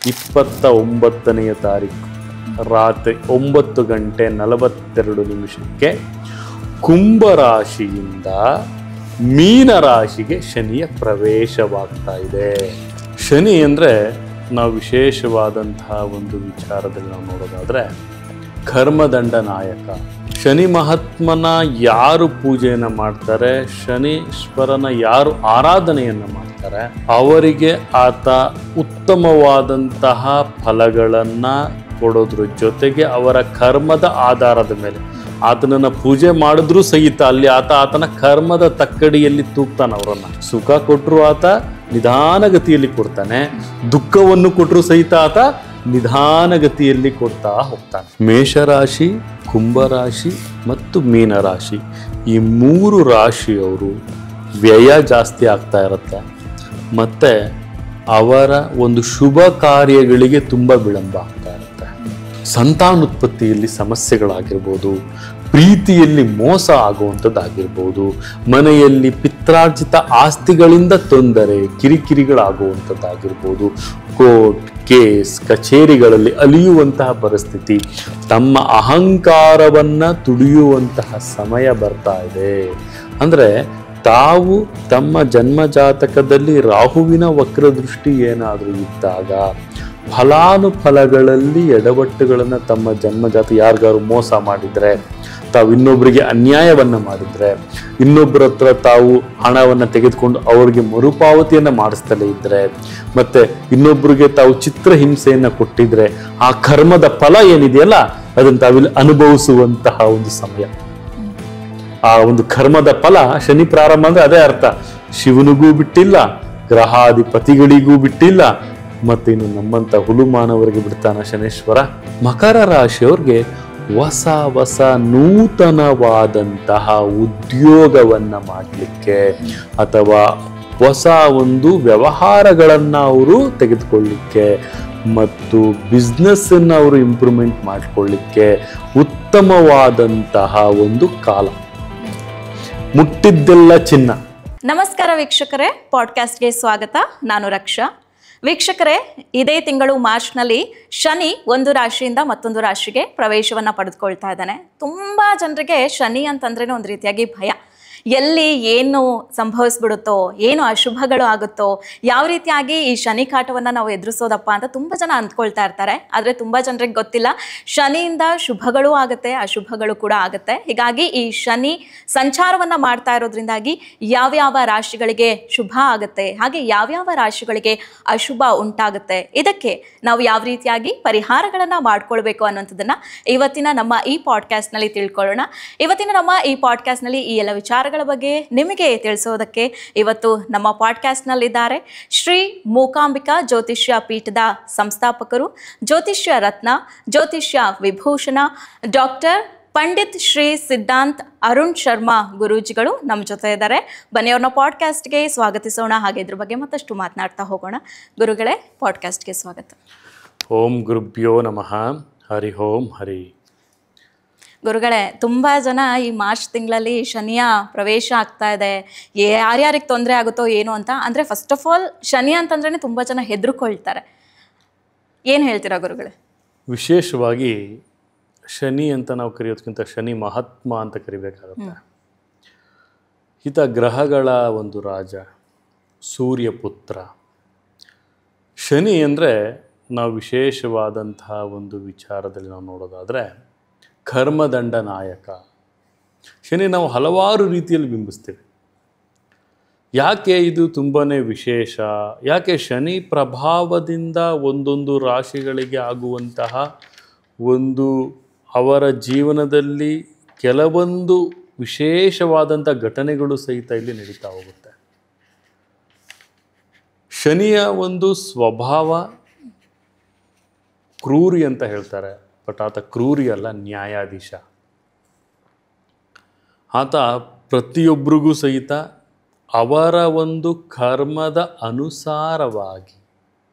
29ನೇ ತಾರೀಕು ರಾತ್ರಿ 9:42 ಕುಂಭರಾಶಿಯಿಂದ ಮೀನರಾಶಿಗೆ ಶನಿಯ ಪ್ರವೇಶವಾಗ್ತಾ ಇದೆ. ಶನಿ ಅಂದರೆ ನಾವು ವಿಶೇಷವಾದಂತಹ ಒಂದು ವಿಚಾರದಲ್ಲಿ ನಾವು ನೋಡೋದಾದರೆ ಕರ್ಮದಂಡ ನಾಯಕ. ಶನಿ ಮಹಾತ್ಮನ ಯಾರು ಪೂಜೆಯನ್ನು ಮಾಡ್ತಾರೆ, ಶನೀಶ್ವರನ ಯಾರು ಆರಾಧನೆಯನ್ನು ಮಾಡ್ತಾರೆ, ಅವರಿಗೆ ಆತ ಉತ್ತಮವಾದಂತಹ ಫಲಗಳನ್ನು ಕೊಡೋದ್ರ ಜೊತೆಗೆ ಅವರ ಕರ್ಮದ ಆಧಾರದ ಮೇಲೆ ಆತನನ್ನು ಪೂಜೆ ಮಾಡಿದ್ರೂ ಸಹಿತ ಅಲ್ಲಿ ಆತನ ಕರ್ಮದ ತಕ್ಕಡಿಯಲ್ಲಿ ತೂಗ್ತಾನೆ. ಅವರನ್ನು ಸುಖ ಕೊಟ್ಟರು ಆತ ನಿಧಾನಗತಿಯಲ್ಲಿ ಕೊಡ್ತಾನೆ, ದುಃಖವನ್ನು ಕೊಟ್ಟರು ಸಹಿತ ಆತ ನಿಧಾನಗತಿಯಲ್ಲಿ ಕೊಡ್ತಾ ಹೋಗ್ತಾನೆ. ಮೇಷರಾಶಿ, ಕುಂಭರಾಶಿ ಮತ್ತು ಮೀನರಾಶಿ ಈ 3 ರಾಶಿಯವರು ವ್ಯಯ ಜಾಸ್ತಿ ಆಗ್ತಾ ಇರುತ್ತೆ, ಮತ್ತು ಅವರ ಒಂದು ಶುಭ ಕಾರ್ಯಗಳಿಗೆ ತುಂಬ ವಿಳಂಬ ಆಗ್ತಾ ಇರುತ್ತೆ. ಸಂತಾನೋತ್ಪತ್ತಿಯಲ್ಲಿ ಸಮಸ್ಯೆಗಳಾಗಿರ್ಬೋದು, ಪ್ರೀತಿಯಲ್ಲಿ ಮೋಸ ಆಗುವಂಥದ್ದಾಗಿರ್ಬೋದು, ಮನೆಯಲ್ಲಿ ಪಿತ್ರಾರ್ಜಿತ ಆಸ್ತಿಗಳಿಂದ ತೊಂದರೆ ಕಿರಿಕಿರಿಗಳಾಗುವಂಥದ್ದಾಗಿರ್ಬೋದು, ಕೋರ್ಟ್ ಕೇಸ್ ಕಚೇರಿಗಳಲ್ಲಿ ಅಲಿಯುವಂತಹ ಪರಿಸ್ಥಿತಿ, ತಮ್ಮ ಅಹಂಕಾರವನ್ನು ತುಡಿಯುವಂತಹ ಸಮಯ ಬರ್ತಾ ಇದೆ. ಅಂದರೆ ತಾವು ತಮ್ಮ ಜನ್ಮಜಾತಕದಲ್ಲಿ ರಾಹುವಿನ ವಕ್ರದೃಷ್ಟಿ ಏನಾದರೂ ಇದ್ದಾಗ ಫಲಾನುಫಲಗಳಲ್ಲಿ ಎಡವಟ್ಟುಗಳನ್ನು ತಮ್ಮ ಜನ್ಮಜಾತ ಯಾರಿಗಾರು ಮೋಸ ಮಾಡಿದರೆ, ತಾವು ಇನ್ನೊಬ್ಬರಿಗೆ ಅನ್ಯಾಯವನ್ನು ಮಾಡಿದರೆ, ಇನ್ನೊಬ್ಬರ ಹತ್ರ ತಾವು ಹಣವನ್ನು ತೆಗೆದುಕೊಂಡು ಅವರಿಗೆ ಮರುಪಾವತಿಯನ್ನು ಮಾಡಿಸ್ತಲೇ ಇದ್ದರೆ, ಮತ್ತು ಇನ್ನೊಬ್ಬರಿಗೆ ತಾವು ಚಿತ್ರಹಿಂಸೆಯನ್ನು ಕೊಟ್ಟಿದ್ರೆ ಆ ಕರ್ಮದ ಫಲ ಏನಿದೆಯಲ್ಲ ಅದನ್ನು ತಾವಿಲ್ಲಿ ಅನುಭವಿಸುವಂತಹ ಒಂದು ಸಮಯ. ಆ ಒಂದು ಕರ್ಮದ ಫಲ ಶನಿ ಪ್ರಾರಂಭ ಅಂದರೆ ಅದೇ ಅರ್ಥ. ಶಿವನಿಗೂ ಬಿಟ್ಟಿಲ್ಲ, ಗ್ರಹಾಧಿಪತಿಗಳಿಗೂ ಬಿಟ್ಟಿಲ್ಲ, ಮತ್ತು ಇನ್ನು ನಮ್ಮಂಥ ಹುಲುಮಾನವರಿಗೆ ಬಿಡ್ತಾನ ಶನೇಶ್ವರ. ಮಕರ ರಾಶಿಯವ್ರಿಗೆ ಹೊಸ ನೂತನವಾದಂತಹ ಉದ್ಯೋಗವನ್ನು ಮಾಡಲಿಕ್ಕೆ ಅಥವಾ ಹೊಸ ಒಂದು ವ್ಯವಹಾರಗಳನ್ನು ಅವರು ತೆಗೆದುಕೊಳ್ಳಿಕ್ಕೆ ಮತ್ತು ಬಿಸ್ನೆಸ್ಸನ್ನು ಅವರು ಇಂಪ್ರೂವ್ಮೆಂಟ್ ಮಾಡಿಕೊಳ್ಳಿಕ್ಕೆ ಉತ್ತಮವಾದಂತಹ ಒಂದು ಕಾಲ. ಮುಟ್ಟಿದ್ದೆಲ್ಲ ಚಿನ್ನ. ನಮಸ್ಕಾರ ವೀಕ್ಷಕರೇ, ಪಾಡ್ಕಾಸ್ಟ್ಗೆ ಸ್ವಾಗತ. ನಾನು ರಕ್ಷಾ. ವೀಕ್ಷಕರೇ, ಇದೇ ತಿಂಗಳು ಮಾರ್ಚ್ನಲ್ಲಿ ಶನಿ ಒಂದು ರಾಶಿಯಿಂದ ಮತ್ತೊಂದು ರಾಶಿಗೆ ಪ್ರವೇಶವನ್ನು ಪಡೆದುಕೊಳ್ತಾ ಇದ್ದಾನೆ. ತುಂಬ ಜನರಿಗೆ ಶನಿ ಅಂತಂದ್ರೇ ಒಂದು ರೀತಿಯಾಗಿ ಭಯ. ಎಲ್ಲಿ ಏನು ಸಂಭವಿಸ್ಬಿಡುತ್ತೋ, ಏನು ಅಶುಭಗಳು ಆಗುತ್ತೋ, ಯಾವ ರೀತಿಯಾಗಿ ಈ ಶನಿ ಕಾಟವನ್ನು ನಾವು ಎದುರಿಸೋದಪ್ಪ ಅಂತ ತುಂಬ ಜನ ಅಂದ್ಕೊಳ್ತಾ ಇರ್ತಾರೆ. ಆದರೆ ತುಂಬ ಜನರಿಗೆ ಗೊತ್ತಿಲ್ಲ, ಶನಿಯಿಂದ ಶುಭಗಳು ಆಗುತ್ತೆ, ಅಶುಭಗಳು ಕೂಡ ಆಗುತ್ತೆ. ಹೀಗಾಗಿ ಈ ಶನಿ ಸಂಚಾರವನ್ನು ಮಾಡ್ತಾ ಇರೋದ್ರಿಂದಾಗಿ ಯಾವ್ಯಾವ ರಾಶಿಗಳಿಗೆ ಶುಭ ಆಗುತ್ತೆ, ಹಾಗೆ ಯಾವ್ಯಾವ ರಾಶಿಗಳಿಗೆ ಅಶುಭ ಉಂಟಾಗುತ್ತೆ, ಇದಕ್ಕೆ ನಾವು ಯಾವ ರೀತಿಯಾಗಿ ಪರಿಹಾರಗಳನ್ನು ಮಾಡ್ಕೊಳ್ಬೇಕು ಅನ್ನೋಂಥದ್ದನ್ನು ಇವತ್ತಿನ ನಮ್ಮ ಈ ಪಾಡ್ಕಾಸ್ಟ್ನಲ್ಲಿ ತಿಳ್ಕೊಳ್ಳೋಣ. ಇವತ್ತಿನ ನಮ್ಮ ಈ ಪಾಡ್ಕಾಸ್ಟ್ನಲ್ಲಿ ಈ ಎಲ್ಲ ವಿಚಾರಗಳ ಬಗ್ಗೆ ನಿಮಗೆ ತಿಳಿಸೋದಕ್ಕೆ ಇವತ್ತು ನಮ್ಮ ಪಾಡ್ಕಾಸ್ಟ್ನಲ್ಲಿದ್ದಾರೆ ಶ್ರೀ ಮೂಕಾಂಬಿಕಾ ಜ್ಯೋತಿಷ್ಯ ಪೀಠದ ಸಂಸ್ಥಾಪಕರು, ಜ್ಯೋತಿಷ್ಯ ರತ್ನ, ಜ್ಯೋತಿಷ್ಯ ವಿಭೂಷಣ, ಡಾಕ್ಟರ್ ಪಂಡಿತ್ ಶ್ರೀ ಸಿದ್ಧಾಂತ್ ಅರುಣ್ ಶರ್ಮಾ ಗುರೂಜಿಗಳು ನಮ್ಮ ಜೊತೆ ಇದ್ದಾರೆ. ಬನ್ನಿ ಅವ್ರನ್ನ ಪಾಡ್ಕಾಸ್ಟ್ಗೆ ಸ್ವಾಗತಿಸೋಣ, ಹಾಗೆ ಇದ್ರ ಬಗ್ಗೆ ಮತ್ತಷ್ಟು ಮಾತನಾಡ್ತಾ ಹೋಗೋಣ. ಗುರುಗಳೇ, ಪಾಡ್ಕಾಸ್ಟ್ಗೆ ಸ್ವಾಗತ. ಓಂ ಗುರುಭ್ಯೋ ನಮಃ. ಹರಿ ಓಂ ಹರಿ. ಗುರುಗಳೇ, ತುಂಬ ಜನ ಈ ಮಾರ್ಚ್ ತಿಂಗಳಲ್ಲಿ ಶನಿಯ ಪ್ರವೇಶ ಆಗ್ತಾ ಇದೆ, ಯಾರ್ಯಾರಿಗೆ ತೊಂದರೆ ಆಗುತ್ತೋ ಏನು ಅಂತ. ಅಂದರೆ ಫಸ್ಟ್ ಆಫ್ ಆಲ್ ಶನಿ ಅಂತಂದ್ರೇ ತುಂಬ ಜನ ಹೆದರ್ಕೊಳ್ತಾರೆ. ಏನು ಹೇಳ್ತೀರಾ ಗುರುಗಳೇ? ವಿಶೇಷವಾಗಿ ಶನಿ ಅಂತ ನಾವು ಕರೆಯೋದಕ್ಕಿಂತ ಶನಿ ಮಹಾತ್ಮ ಅಂತ ಕರಿಬೇಕಾಗುತ್ತೆ. ಈತ ಗ್ರಹಗಳ ಒಂದು ರಾಜ, ಸೂರ್ಯಪುತ್ರ. ಶನಿ ಅಂದರೆ ನಾವು ವಿಶೇಷವಾದಂತಹ ಒಂದು ವಿಚಾರದಲ್ಲಿ ನಾವು ನೋಡೋದಾದರೆ ಕರ್ಮದಂಡ ನಾಯಕ. ಶನಿ ನಾವು ಹಲವಾರು ರೀತಿಯಲ್ಲಿ ಬಿಂಬಿಸ್ತೇವೆ. ಯಾಕೆ ಇದು ತುಂಬಾ ವಿಶೇಷ? ಯಾಕೆ ಶನಿ ಪ್ರಭಾವದಿಂದ ಒಂದೊಂದು ರಾಶಿಗಳಿಗೆ ಆಗುವಂತಹ ಒಂದು ಅವರ ಜೀವನದಲ್ಲಿ ಕೆಲವೊಂದು ವಿಶೇಷವಾದಂಥ ಘಟನೆಗಳು ಸಹಿತ ಇಲ್ಲಿ ನಡೀತಾ ಹೋಗುತ್ತೆ. ಶನಿಯ ಒಂದು ಸ್ವಭಾವ ಕ್ರೂರಿ ಅಂತ ಹೇಳ್ತಾರೆ, ಬಟ್ ಆತ ಕ್ರೂರಿ ಅಲ್ಲ, ನ್ಯಾಯಾಧೀಶ. ಆತ ಪ್ರತಿಯೊಬ್ಬರಿಗೂ ಸಹಿತ ಅವರ ಒಂದು ಕರ್ಮದ ಅನುಸಾರವಾಗಿ,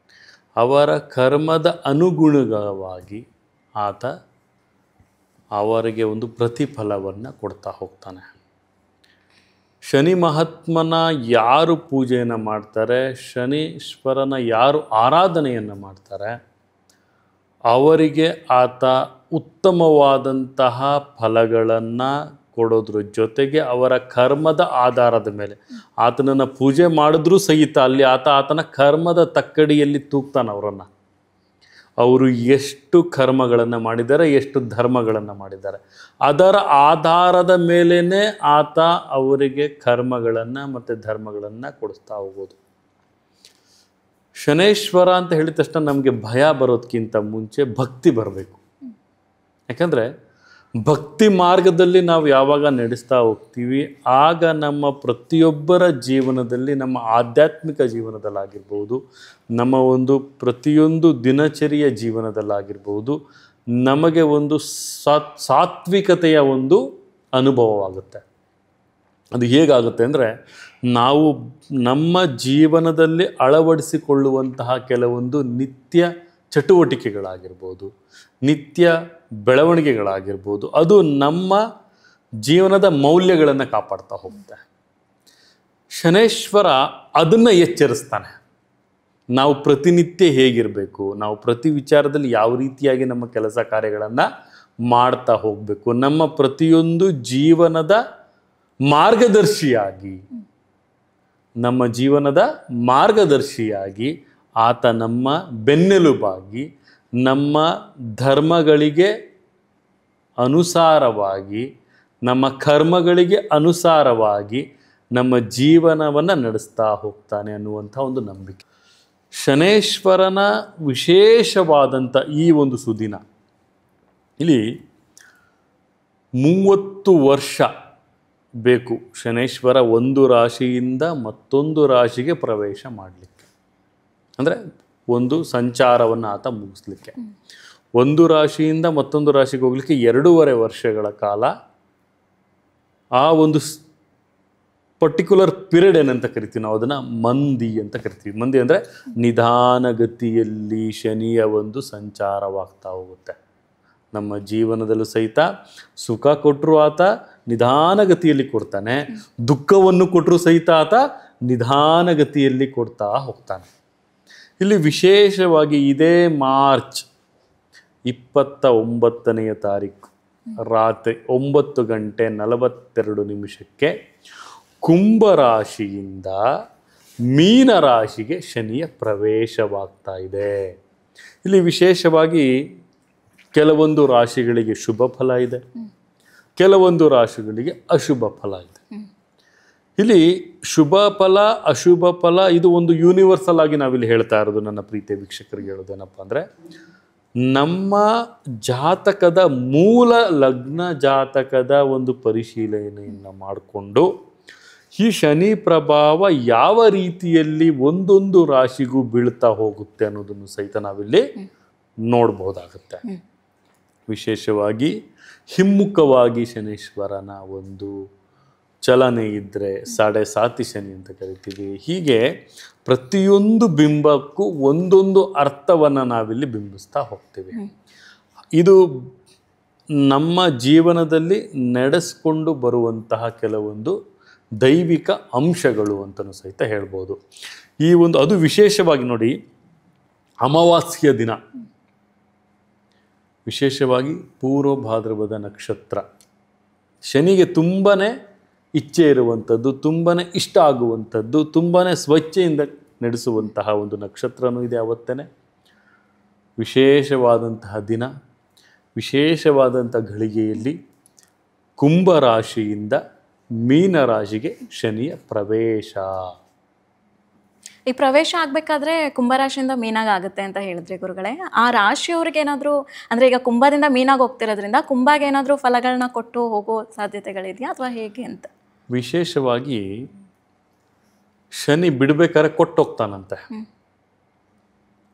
ಅವರ ಕರ್ಮದ ಅನುಗುಣವಾಗಿ ಆತ ಅವರಿಗೆ ಒಂದು ಪ್ರತಿಫಲವನ್ನು ಕೊಡ್ತಾ ಹೋಗ್ತಾನೆ. ಶನಿ ಮಹಾತ್ಮನ ಯಾರು ಪೂಜೆಯನ್ನು ಮಾಡ್ತಾರೆ, ಶನೀಶ್ವರನ ಯಾರು ಆರಾಧನೆಯನ್ನು ಮಾಡ್ತಾರೆ, ಅವರಿಗೆ ಆತ ಉತ್ತಮವಾದಂತಹ ಫಲಗಳನ್ನು ಕೊಡೋದ್ರ ಜೊತೆಗೆ ಅವರ ಕರ್ಮದ ಆಧಾರದ ಮೇಲೆ ಆತನನ್ನು ಪೂಜೆ ಮಾಡಿದ್ರೂ ಸಹಿತ ಅಲ್ಲಿ ಆತನ ಕರ್ಮದ ತಕ್ಕಡಿಯಲ್ಲಿ ತೂಗ್ತಾನೆ ಅವರನ್ನು. ಅವರು ಎಷ್ಟು ಕರ್ಮಗಳನ್ನು ಮಾಡಿದ್ದಾರೆ, ಎಷ್ಟು ಧರ್ಮಗಳನ್ನು ಮಾಡಿದ್ದಾರೆ, ಅದರ ಆಧಾರದ ಮೇಲೇ ಆತ ಅವರಿಗೆ ಕರ್ಮಗಳನ್ನು ಮತ್ತು ಧರ್ಮಗಳನ್ನು ಕೊಡಿಸ್ತಾ ಹೋಗೋದು. ಶನೇಶ್ವರ ಅಂತ ಹೇಳಿದ ತಕ್ಷಣ ನಮಗೆ ಭಯ ಬರೋದಕ್ಕಿಂತ ಮುಂಚೆ ಭಕ್ತಿ ಬರಬೇಕು. ಯಾಕಂದರೆ ಭಕ್ತಿ ಮಾರ್ಗದಲ್ಲಿ ನಾವು ಯಾವಾಗ ನಡೆಸ್ತಾ ಹೋಗ್ತೀವಿ, ಆಗ ನಮ್ಮ ಪ್ರತಿಯೊಬ್ಬರ ಜೀವನದಲ್ಲಿ, ನಮ್ಮ ಆಧ್ಯಾತ್ಮಿಕ ಜೀವನದಲ್ಲಾಗಿರ್ಬೋದು, ನಮ್ಮ ಒಂದು ಪ್ರತಿಯೊಂದು ದಿನಚರಿಯ ಜೀವನದಲ್ಲಾಗಿರ್ಬೋದು, ನಮಗೆ ಒಂದು ಸಾತ್ವಿಕತೆಯ ಒಂದು ಅನುಭವವಾಗುತ್ತೆ. ಅದು ಹೇಗಾಗುತ್ತೆ ಅಂದರೆ, ನಾವು ನಮ್ಮ ಜೀವನದಲ್ಲಿ ಅಳವಡಿಸಿಕೊಳ್ಳುವಂತಹ ಕೆಲವೊಂದು ನಿತ್ಯ ಚಟುವಟಿಕೆಗಳಾಗಿರ್ಬೋದು, ನಿತ್ಯ ಬೆಳವಣಿಗೆಗಳಾಗಿರ್ಬೋದು, ಅದು ನಮ್ಮ ಜೀವನದ ಮೌಲ್ಯಗಳನ್ನು ಕಾಪಾಡ್ತಾ ಹೋಗುತ್ತೆ. ಶನೇಶ್ವರ ಅದನ್ನು ಎಚ್ಚರಿಸ್ತಾನೆ. ನಾವು ಪ್ರತಿನಿತ್ಯ ಹೇಗಿರಬೇಕು, ನಾವು ಪ್ರತಿ ವಿಚಾರದಲ್ಲಿ ಯಾವ ರೀತಿಯಾಗಿ ನಮ್ಮ ಕೆಲಸ ಕಾರ್ಯಗಳನ್ನು ಮಾಡ್ತಾ ಹೋಗಬೇಕು, ನಮ್ಮ ಪ್ರತಿಯೊಂದು ಜೀವನದ ಮಾರ್ಗದರ್ಶಿಯಾಗಿ, ನಮ್ಮ ಜೀವನದ ಮಾರ್ಗದರ್ಶಿಯಾಗಿ ಆತ ನಮ್ಮ ಬೆನ್ನೆಲುಬಾಗಿ, ನಮ್ಮ ಧರ್ಮಗಳಿಗೆ ಅನುಸಾರವಾಗಿ, ನಮ್ಮ ಕರ್ಮಗಳಿಗೆ ಅನುಸಾರವಾಗಿ ನಮ್ಮ ಜೀವನವನ್ನು ನಡೆಸ್ತಾ ಹೋಗ್ತಾನೆ ಅನ್ನುವಂಥ ಒಂದು ನಂಬಿಕೆ. ಶನೇಶ್ವರನ ವಿಶೇಷವಾದಂಥ ಈ ಒಂದು ಸುದಿನ, ಇಲ್ಲಿ 30 ವರ್ಷ ಬೇಕು ಶನೇಶ್ವರ ಒಂದು ರಾಶಿಯಿಂದ ಮತ್ತೊಂದು ರಾಶಿಗೆ ಪ್ರವೇಶ ಮಾಡಲಿಕ್ಕೆ. ಅಂದರೆ ಒಂದು ಸಂಚಾರವನ್ನು ಆತ ಮುಗಿಸ್ಲಿಕ್ಕೆ, ಒಂದು ರಾಶಿಯಿಂದ ಮತ್ತೊಂದು ರಾಶಿಗೆ ಹೋಗ್ಲಿಕ್ಕೆ 2.5 ವರ್ಷಗಳ ಕಾಲ ಆ ಒಂದು ಪರ್ಟಿಕ್ಯುಲರ್ ಪೀರಿಯಡ್ ಏನಂತ ಕರಿತೀವಿ ನಾವು, ಅದನ್ನು ಮಂದಿ ಅಂತ ಕರಿತೀವಿ. ಮಂದಿ ಅಂದರೆ ನಿಧಾನಗತಿಯಲ್ಲಿ ಶನಿಯ ಒಂದು ಸಂಚಾರವಾಗ್ತಾ ಹೋಗುತ್ತೆ. ನಮ್ಮ ಜೀವನದಲ್ಲೂ ಸಹಿತ ಸುಖ ಕೊಟ್ಟರು ಆತ ನಿಧಾನಗತಿಯಲ್ಲಿ ಕೊಡ್ತಾನೆ, ದುಃಖವನ್ನು ಕೊಟ್ಟರು ಸಹಿತ ಆತ ನಿಧಾನಗತಿಯಲ್ಲಿ ಕೊಡ್ತಾ ಹೋಗ್ತಾನೆ. ಇಲ್ಲಿ ವಿಶೇಷವಾಗಿ ಇದೇ ಮಾರ್ಚ್ 29ನೇ ತಾರೀಕು ರಾತ್ರಿ 9:42 ಕುಂಭರಾಶಿಯಿಂದ ಮೀನರಾಶಿಗೆ ಶನಿಯ ಪ್ರವೇಶವಾಗ್ತಾ ಇದೆ. ಇಲ್ಲಿ ವಿಶೇಷವಾಗಿ ಕೆಲವೊಂದು ರಾಶಿಗಳಿಗೆ ಶುಭ ಫಲ ಇದೆ, ಕೆಲವೊಂದು ರಾಶಿಗಳಿಗೆ ಅಶುಭ ಫಲ ಇದೆ. ಇಲ್ಲಿ ಶುಭ ಫಲ ಅಶುಭ ಫಲ ಇದು ಒಂದು ಯೂನಿವರ್ಸಲ್ ಆಗಿ ನಾವಿಲ್ಲಿ ಹೇಳ್ತಾ ಇರೋದು. ನನ್ನ ಪ್ರೀತಿಯ ವೀಕ್ಷಕರಿಗೆ ಹೇಳೋದೇನಪ್ಪ ಅಂದರೆ, ನಮ್ಮ ಜಾತಕದ ಮೂಲ ಲಗ್ನ ಜಾತಕದ ಒಂದು ಪರಿಶೀಲನೆಯನ್ನು ಮಾಡಿಕೊಂಡು ಈ ಶನಿ ಪ್ರಭಾವ ಯಾವ ರೀತಿಯಲ್ಲಿ ಒಂದೊಂದು ರಾಶಿಗೂ ಬೀಳ್ತಾ ಹೋಗುತ್ತೆ ಅನ್ನೋದನ್ನು ಸಹಿತ ನಾವಿಲ್ಲಿ ನೋಡಬಹುದಾಗುತ್ತೆ. ವಿಶೇಷವಾಗಿ ಹಿಮ್ಮುಖವಾಗಿ ಶನೀಶ್ವರನ ಒಂದು ಚಲನೆ ಇದ್ದರೆ ಸಾಡೆ ಸಾತಿ ಶನಿ ಅಂತ ಕರಿತೀವಿ. ಹೀಗೆ ಪ್ರತಿಯೊಂದು ಬಿಂಬಕ್ಕೂ ಒಂದೊಂದು ಅರ್ಥವನ್ನು ನಾವಿಲ್ಲಿ ಬಿಂಬಿಸ್ತಾ ಹೋಗ್ತೀವಿ. ಇದು ನಮ್ಮ ಜೀವನದಲ್ಲಿ ನಡೆಸ್ಕೊಂಡು ಬರುವಂತಹ ಕೆಲವೊಂದು ದೈವಿಕ ಅಂಶಗಳು ಅಂತಲೂ ಸಹಿತ ಹೇಳ್ಬೋದು. ಈ ಒಂದು ಅದು ವಿಶೇಷವಾಗಿ ನೋಡಿ, ಅಮಾವಾಸ್ಯ ದಿನ ವಿಶೇಷವಾಗಿ ಪೂರ್ವ ಭಾದ್ರಪದ ನಕ್ಷತ್ರ ಶನಿಗೆ ತುಂಬಾ ಇಚ್ಛೆ ಇರುವಂಥದ್ದು, ತುಂಬಾ ಇಷ್ಟ ಆಗುವಂಥದ್ದು, ತುಂಬಾ ಸ್ವಚ್ಛೆಯಿಂದ ನಡೆಸುವಂತಹ ಒಂದು ನಕ್ಷತ್ರನೂ ಇದೆ ಅವತ್ತೇ. ವಿಶೇಷವಾದಂತಹ ದಿನ, ವಿಶೇಷವಾದಂಥ ಘಳಿಗೆಯಲ್ಲಿ ಕುಂಭರಾಶಿಯಿಂದ ಮೀನರಾಶಿಗೆ ಶನಿಯ ಪ್ರವೇಶ. ಈ ಪ್ರವೇಶ ಆಗಬೇಕಾದ್ರೆ ಕುಂಭರಾಶಿಯಿಂದ ಮೀನಾಗುತ್ತೆ ಅಂತ ಹೇಳಿದ್ರಿ ಗುರುಗಳೇ. ಆ ರಾಶಿಯವ್ರಿಗೆ ಏನಾದರೂ ಅಂದರೆ ಈಗ ಕುಂಭದಿಂದ ಮೀನಾಗಿ ಹೋಗ್ತಿರೋದ್ರಿಂದ ಕುಂಭಗೆ ಏನಾದರೂ ಫಲಗಳನ್ನ ಕೊಟ್ಟು ಹೋಗೋ ಸಾಧ್ಯತೆಗಳಿದೆಯಾ ಅಥವಾ ಹೇಗೆ ಅಂತ? ವಿಶೇಷವಾಗಿ ಶನಿ ಬಿಡಬೇಕಾದ್ರೆ ಕೊಟ್ಟು ಹೋಗ್ತಾನಂತೆ.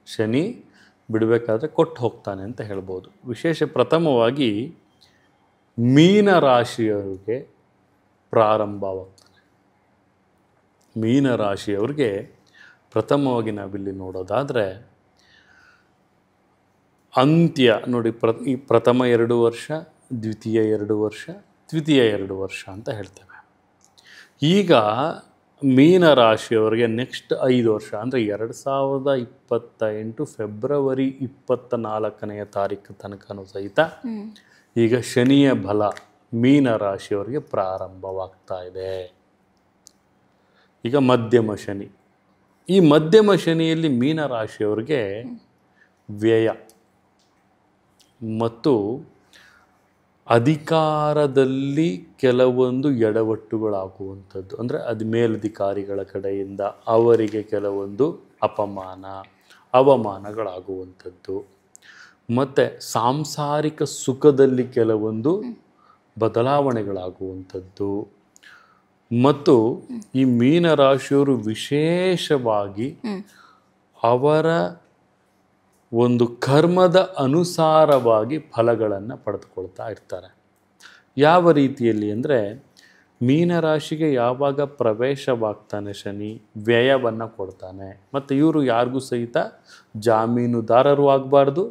ಶನಿ ಬಿಡಬೇಕಾದ್ರೆ ಕೊಟ್ಟು ಹೋಗ್ತಾನೆ ಅಂತ ಹೇಳ್ಬೋದು. ಪ್ರಥಮವಾಗಿ ಮೀನರಾಶಿಯವರಿಗೆ ಪ್ರಾರಂಭವಾಗ್ತಾನೆ. ಮೀನರಾಶಿಯವ್ರಿಗೆ ಪ್ರಥಮವಾಗಿ ನಾವಿಲ್ಲಿ ನೋಡೋದಾದರೆ ಅಂತ್ಯ ನೋಡಿ, ಈ ಪ್ರಥಮ 2 ವರ್ಷ, ದ್ವಿತೀಯ 2 ವರ್ಷ, ತೃತೀಯ 2 ವರ್ಷ ಅಂತ ಹೇಳ್ತೇವೆ. ಈಗ ಮೀನ ರಾಶಿಯವರಿಗೆ ನೆಕ್ಸ್ಟ್ 5 ವರ್ಷ ಅಂದರೆ 2028 ಫೆಬ್ರವರಿ 24ನೇ ತಾರೀಕು ತನಕನೂ ಸಹಿತ ಈಗ ಶನಿಯ ಬಲ ಮೀನ ರಾಶಿಯವರಿಗೆ ಪ್ರಾರಂಭವಾಗ್ತಾ ಇದೆ. ಈಗ ಮಧ್ಯಮ ಶನಿ. ಈ ಮಧ್ಯಮ ಶನಿಯಲ್ಲಿ ಮೀನ ರಾಶಿಯವರಿಗೆ ವ್ಯಯ ಮತ್ತು ಅಧಿಕಾರದಲ್ಲಿ ಕೆಲವೊಂದು ಎಡವಟ್ಟುಗಳಾಗುವಂಥದ್ದು, ಅಂದರೆ ಅದು ಮೇಲಧಿಕಾರಿಗಳ ಕಡೆಯಿಂದ ಅವರಿಗೆ ಕೆಲವೊಂದು ಅಪಮಾನ ಅವಮಾನಗಳಾಗುವಂಥದ್ದು, ಮತ್ತು ಸಾಂಸಾರಿಕ ಸುಖದಲ್ಲಿ ಕೆಲವೊಂದು ಬದಲಾವಣೆಗಳಾಗುವಂಥದ್ದು, ಮತ್ತು ಈ ಮೀನರಾಶಿಯವರು ವಿಶೇಷವಾಗಿ ಅವರ ಒಂದು ಕರ್ಮದ ಅನುಸಾರವಾಗಿ ಫಲಗಳನ್ನು ಪಡೆದುಕೊಳ್ತಾ ಇರ್ತಾರೆ. ಯಾವ ರೀತಿಯಲ್ಲಿ ಅಂದರೆ, ಮೀನರಾಶಿಗೆ ಯಾವಾಗ ಪ್ರವೇಶವಾಗ್ತಾನೆ ಶನಿ ವ್ಯಯವನ್ನು ಕೊಡ್ತಾನೆ. ಮತ್ತು ಇವರು ಯಾರಿಗೂ ಸಹಿತ ಜಾಮೀನುದಾರರು ಆಗಬಾರ್ದು,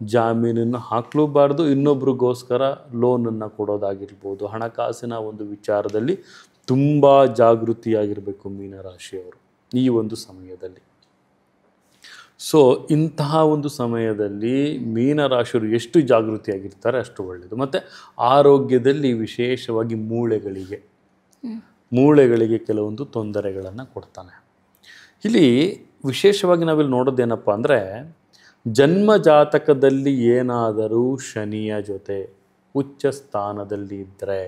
ಜಾಮೀನನ್ನು ಹಾಕಲೂಬಾರ್ದು, ಇನ್ನೊಬ್ರಿಗೋಸ್ಕರ ಲೋನನ್ನು ಕೊಡೋದಾಗಿರ್ಬೋದು. ಹಣಕಾಸಿನ ಒಂದು ವಿಚಾರದಲ್ಲಿ ತುಂಬ ಜಾಗೃತಿಯಾಗಿರಬೇಕು ಮೀನರಾಶಿಯವರು ಈ ಒಂದು ಸಮಯದಲ್ಲಿ. ಸೊ ಇಂತಹ ಒಂದು ಸಮಯದಲ್ಲಿ ಮೀನರಾಶಿಯವರು ಎಷ್ಟು ಜಾಗೃತಿಯಾಗಿರ್ತಾರೆ ಅಷ್ಟು ಒಳ್ಳೆಯದು. ಮತ್ತು ಆರೋಗ್ಯದಲ್ಲಿ ವಿಶೇಷವಾಗಿ ಮೂಳೆಗಳಿಗೆ ಕೆಲವೊಂದು ತೊಂದರೆಗಳನ್ನು ಕೊಡ್ತಾನೆ. ಇಲ್ಲಿ ವಿಶೇಷವಾಗಿ ನಾವಿಲ್ಲಿ ನೋಡೋದೇನಪ್ಪ ಅಂದರೆ, ಜನ್ಮ ಜಾತಕದಲ್ಲಿ ಏನಾದರೂ ಶನಿಯ ಜೊತೆ ಉಚ್ಚ ಸ್ಥಾನದಲ್ಲಿ ಇದ್ದರೆ,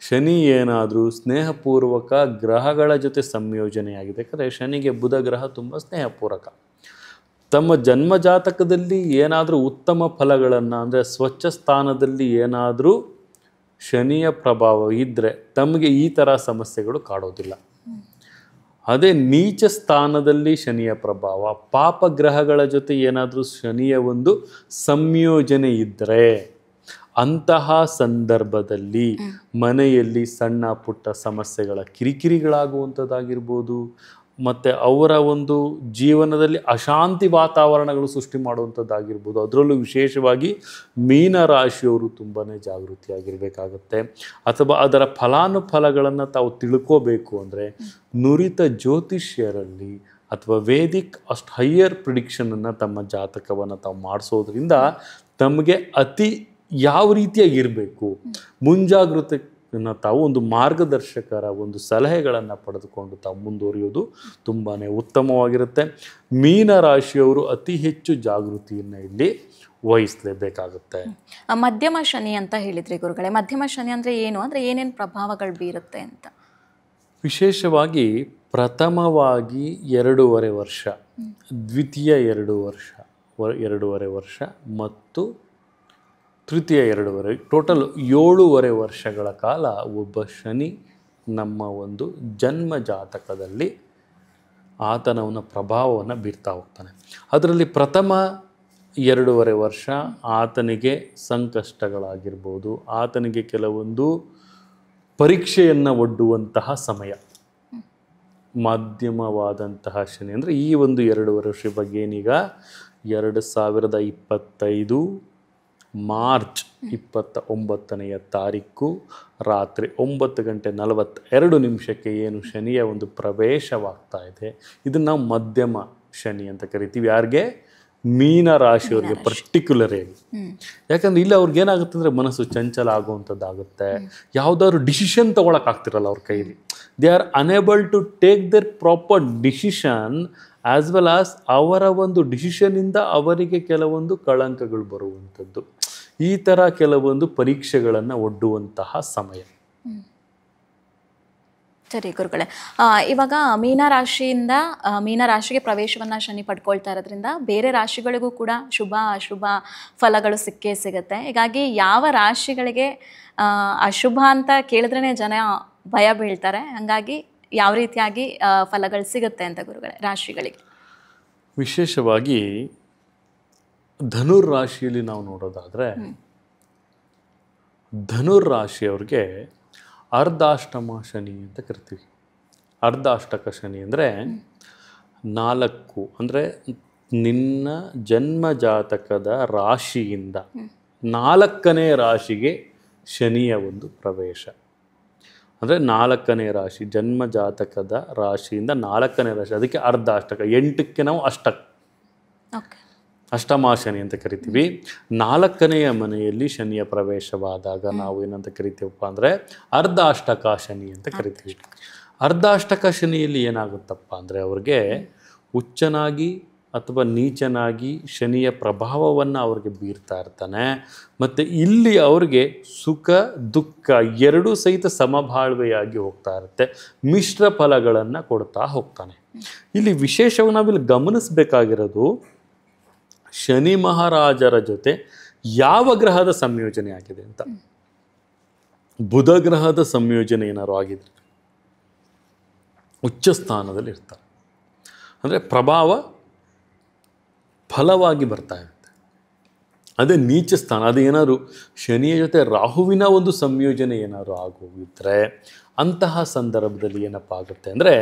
ಶನಿ ಏನಾದರೂ ಸ್ನೇಹಪೂರ್ವಕ ಗ್ರಹಗಳ ಜೊತೆ ಸಂಯೋಜನೆಯಾಗಿದೆ. ಯಾಕಂದರೆ ಶನಿಗೆ ಬುಧ ಗ್ರಹ ತುಂಬ ಸ್ನೇಹಪೂರ್ವಕ. ತಮ್ಮ ಜನ್ಮ ಜಾತಕದಲ್ಲಿ ಏನಾದರೂ ಉತ್ತಮ ಫಲಗಳನ್ನು, ಅಂದರೆ ಸ್ವಚ್ಛ ಸ್ಥಾನದಲ್ಲಿ ಏನಾದರೂ ಶನಿಯ ಪ್ರಭಾವ ಇದ್ದರೆ ತಮಗೆ ಈ ಥರ ಸಮಸ್ಯೆಗಳು ಕಾಡೋದಿಲ್ಲ. ಅದೇ ನೀಚ ಸ್ಥಾನದಲ್ಲಿ ಶನಿಯ ಪ್ರಭಾವ, ಪಾಪಗ್ರಹಗಳ ಜೊತೆ ಏನಾದರೂ ಶನಿಯ ಒಂದು ಸಂಯೋಜನೆ ಇದ್ದರೆ, ಅಂತಹ ಸಂದರ್ಭದಲ್ಲಿ ಮನೆಯಲ್ಲಿ ಸಣ್ಣ ಪುಟ್ಟ ಸಮಸ್ಯೆಗಳ ಕಿರಿಕಿರಿಗಳಾಗುವಂಥದ್ದಾಗಿರ್ಬೋದು, ಮತ್ತು ಅವರ ಒಂದು ಜೀವನದಲ್ಲಿ ಅಶಾಂತಿ ವಾತಾವರಣಗಳು ಸೃಷ್ಟಿ ಮಾಡುವಂಥದ್ದಾಗಿರ್ಬೋದು. ಅದರಲ್ಲೂ ವಿಶೇಷವಾಗಿ ಮೀನರಾಶಿಯವರು ತುಂಬಾ ಜಾಗೃತಿಯಾಗಿರಬೇಕಾಗತ್ತೆ. ಅಥವಾ ಅದರ ಫಲಾನುಫಲಗಳನ್ನು ತಾವು ತಿಳ್ಕೋಬೇಕು ಅಂದರೆ ನುರಿತ ಜ್ಯೋತಿಷ್ಯರಲ್ಲಿ ಅಥವಾ ವೇದಿಕ್ ಹೈಯರ್ ಪ್ರಿಡಿಕ್ಷನನ್ನು ತಮ್ಮ ಜಾತಕವನ್ನು ತಾವು ಮಾಡಿಸೋದ್ರಿಂದ ತಮಗೆ ಯಾವ ರೀತಿಯಾಗಿರಬೇಕು ಮುಂಜಾಗೃತಿಯನ್ನು ತಾವು ಒಂದು ಮಾರ್ಗದರ್ಶಕರ ಒಂದು ಸಲಹೆಗಳನ್ನು ಪಡೆದುಕೊಂಡು ತಾವು ಮುಂದುವರಿಯೋದು ತುಂಬಾ ಉತ್ತಮವಾಗಿರುತ್ತೆ. ಮೀನರಾಶಿಯವರು ಅತಿ ಹೆಚ್ಚು ಜಾಗೃತಿಯನ್ನು ಇಲ್ಲಿ ವಹಿಸಲೇಬೇಕಾಗುತ್ತೆ. ಮಧ್ಯಮ ಶನಿ ಅಂತ ಹೇಳಿದ್ರಿ ಗುರುಗಳೇ, ಮಧ್ಯಮ ಶನಿ ಅಂದರೆ ಏನು, ಅಂದರೆ ಏನೇನು ಪ್ರಭಾವಗಳು ಬೀರುತ್ತೆ ಅಂತ? ವಿಶೇಷವಾಗಿ ಪ್ರಥಮವಾಗಿ 2.5 ವರ್ಷ, ದ್ವಿತೀಯ 2.5 ವರ್ಷ ಮತ್ತು ತೃತೀಯ 2.5, ಟೋಟಲ್ 7.5 ವರ್ಷಗಳ ಕಾಲ ಒಬ್ಬ ಶನಿ ನಮ್ಮ ಒಂದು ಜನ್ಮ ಜಾತಕದಲ್ಲಿ ಆತನವನ ಪ್ರಭಾವವನ್ನು ಬೀರ್ತಾ ಹೋಗ್ತಾನೆ. ಅದರಲ್ಲಿ ಪ್ರಥಮ 2.5 ವರ್ಷ ಆತನಿಗೆ ಸಂಕಷ್ಟಗಳಾಗಿರ್ಬೋದು, ಆತನಿಗೆ ಕೆಲವೊಂದು ಪರೀಕ್ಷೆಯನ್ನು ಒಡ್ಡುವಂತಹ ಸಮಯ. ಮಾಧ್ಯಮವಾದಂತಹ ಶನಿ ಅಂದರೆ ಈ ಒಂದು 2.5 ವರ್ಷ ಬಗ್ಗೆ ಏನೀಗ 2025 ಮಾರ್ಚ್ 29ನೇ ತಾರೀಕು ರಾತ್ರಿ 9:42 ಏನು ಶನಿಯ ಒಂದು ಪ್ರವೇಶವಾಗ್ತಾ ಇದೆ, ಇದನ್ನು ನಾವು ಮಧ್ಯಮ ಶನಿ ಅಂತ ಕರಿತೀವಿ. ಯಾರಿಗೆ? ಮೀನರಾಶಿಯವರಿಗೆ ಪರ್ಟಿಕ್ಯುಲರ್ ಆಗಿ. ಯಾಕಂದ್ರೆ ಇಲ್ಲಿ ಅವ್ರಿಗೇನಾಗುತ್ತೆ ಅಂದರೆ ಮನಸ್ಸು ಚಂಚಲ ಆಗುವಂಥದ್ದಾಗುತ್ತೆ. ಯಾವುದಾದ್ರು ಡಿಸಿಷನ್ ತೊಗೊಳಕ್ಕಾಗ್ತಿರಲ್ಲ ಅವ್ರ ಕೈಲಿ. They are unable to take their proper decision as well as ಅವರ ಒಂದು ಡಿಸಿಷನಿಂದ ಅವರಿಗೆ ಕೆಲವೊಂದು ಕಳಂಕಗಳು ಬರುವಂಥದ್ದು. ಈ ಥರ ಕೆಲವೊಂದು ಪರೀಕ್ಷೆಗಳನ್ನು ಒಡ್ಡುವಂತಹ ಸಮಯ. ಸರಿ ಗುರುಗಳೇ, ಇವಾಗ ಮೀನರಾಶಿಯಿಂದ ಮೀನರಾಶಿಗೆ ಪ್ರವೇಶವನ್ನು ಶನಿ ಪಡ್ಕೊಳ್ತಾ ಇರೋದ್ರಿಂದ ಬೇರೆ ರಾಶಿಗಳಿಗೂ ಕೂಡ ಶುಭ ಅಶುಭ ಫಲಗಳು ಸಿಕ್ಕೇ ಸಿಗುತ್ತೆ. ಹೀಗಾಗಿ ಯಾವ ರಾಶಿಗಳಿಗೆ ಅಶುಭ ಅಂತ ಕೇಳಿದ್ರೇ ಜನ ಭಯ ಬೀಳ್ತಾರೆ, ಹಾಗಾಗಿ ಯಾವ ರೀತಿಯಾಗಿ ಫಲಗಳು ಸಿಗುತ್ತೆ ಅಂತ ಗುರುಗಳೇ ರಾಶಿಗಳಿಗೆ? ವಿಶೇಷವಾಗಿ ಧನುರ್ ರಾಶಿಯಲ್ಲಿ ನಾವು ನೋಡೋದಾದರೆ, ಧನುರ್ ರಾಶಿಯವ್ರಿಗೆ ಅರ್ಧಾಷ್ಟಮ ಶನಿ ಅಂತ ಕರಿತೀವಿ. ಅರ್ಧಾಷ್ಟಕ ಶನಿ ಅಂದರೆ 4, ಅಂದರೆ ನಿನ್ನ ಜನ್ಮ ಜಾತಕದ ರಾಶಿಯಿಂದ 4ನೇ ರಾಶಿಗೆ ಶನಿಯ ಒಂದು ಪ್ರವೇಶ. ಅಂದರೆ 4ನೇ ರಾಶಿ, ಜನ್ಮ ಜಾತಕದ ರಾಶಿಯಿಂದ 4ನೇ ರಾಶಿ, ಅದಕ್ಕೆ ಅರ್ಧ ಅಷ್ಟಕ. 8ಕ್ಕೆ ನಾವು ಓಕೆ. ಅಷ್ಟಮ ಶನಿ ಅಂತ ಕರಿತೀವಿ. 4ನೆಯ ಮನೆಯಲ್ಲಿ ಶನಿಯ ಪ್ರವೇಶವಾದಾಗ ನಾವು ಏನಂತ ಕರಿತೀವಪ್ಪ ಅಂದರೆ ಅರ್ಧಾಷ್ಟಕ ಶನಿ ಅಂತ ಕರಿತೀವಿ. ಅರ್ಧಾಷ್ಟಕ ಶನಿಯಲ್ಲಿ ಏನಾಗುತ್ತಪ್ಪ ಅಂದರೆ ಅವ್ರಿಗೆ ಉಚ್ಚನಾಗಿ ಅಥವಾ ನೀಚನಾಗಿ ಶನಿಯ ಪ್ರಭಾವವನ್ನು ಅವ್ರಿಗೆ ಬೀರ್ತಾ ಇರ್ತಾನೆ. ಮತ್ತು ಇಲ್ಲಿ ಅವ್ರಿಗೆ ಸುಖ ದುಃಖ ಎರಡೂ ಸಹಿತ ಸಮಬಾಳ್ವೆಯಾಗಿ ಹೋಗ್ತಾ ಇರುತ್ತೆ, ಮಿಶ್ರ ಫಲಗಳನ್ನು ಕೊಡ್ತಾ ಹೋಗ್ತಾನೆ. ಇಲ್ಲಿ ವಿಶೇಷವಾಗಿ ನಾವಿಲ್ಲಿ ಗಮನಿಸಬೇಕಾಗಿರೋದು ಶನಿ ಮಹಾರಾಜರ ಜೊತೆ ಯಾವ ಗ್ರಹದ ಸಂಯೋಜನೆ ಆಗಿದೆ ಅಂತ. ಬುಧ ಗ್ರಹದ ಸಂಯೋಜನೆ ಏನಾದ್ರು ಆಗಿದ್ರೆ ಉಚ್ಚ ಸ್ಥಾನದಲ್ಲಿ ಇರ್ತಾರೆ, ಅಂದರೆ ಪ್ರಭಾವ ಫಲವಾಗಿ ಬರ್ತಾ ಇರುತ್ತೆ. ಅದೇ ನೀಚ ಸ್ಥಾನ, ಅದೇನಾದ್ರು ಶನಿಯ ಜೊತೆ ರಾಹುವಿನ ಒಂದು ಸಂಯೋಜನೆ ಏನಾದ್ರು ಆಗೋಗಿದ್ರೆ ಅಂತಹ ಸಂದರ್ಭದಲ್ಲಿ ಏನಪ್ಪ ಆಗುತ್ತೆ ಅಂದರೆ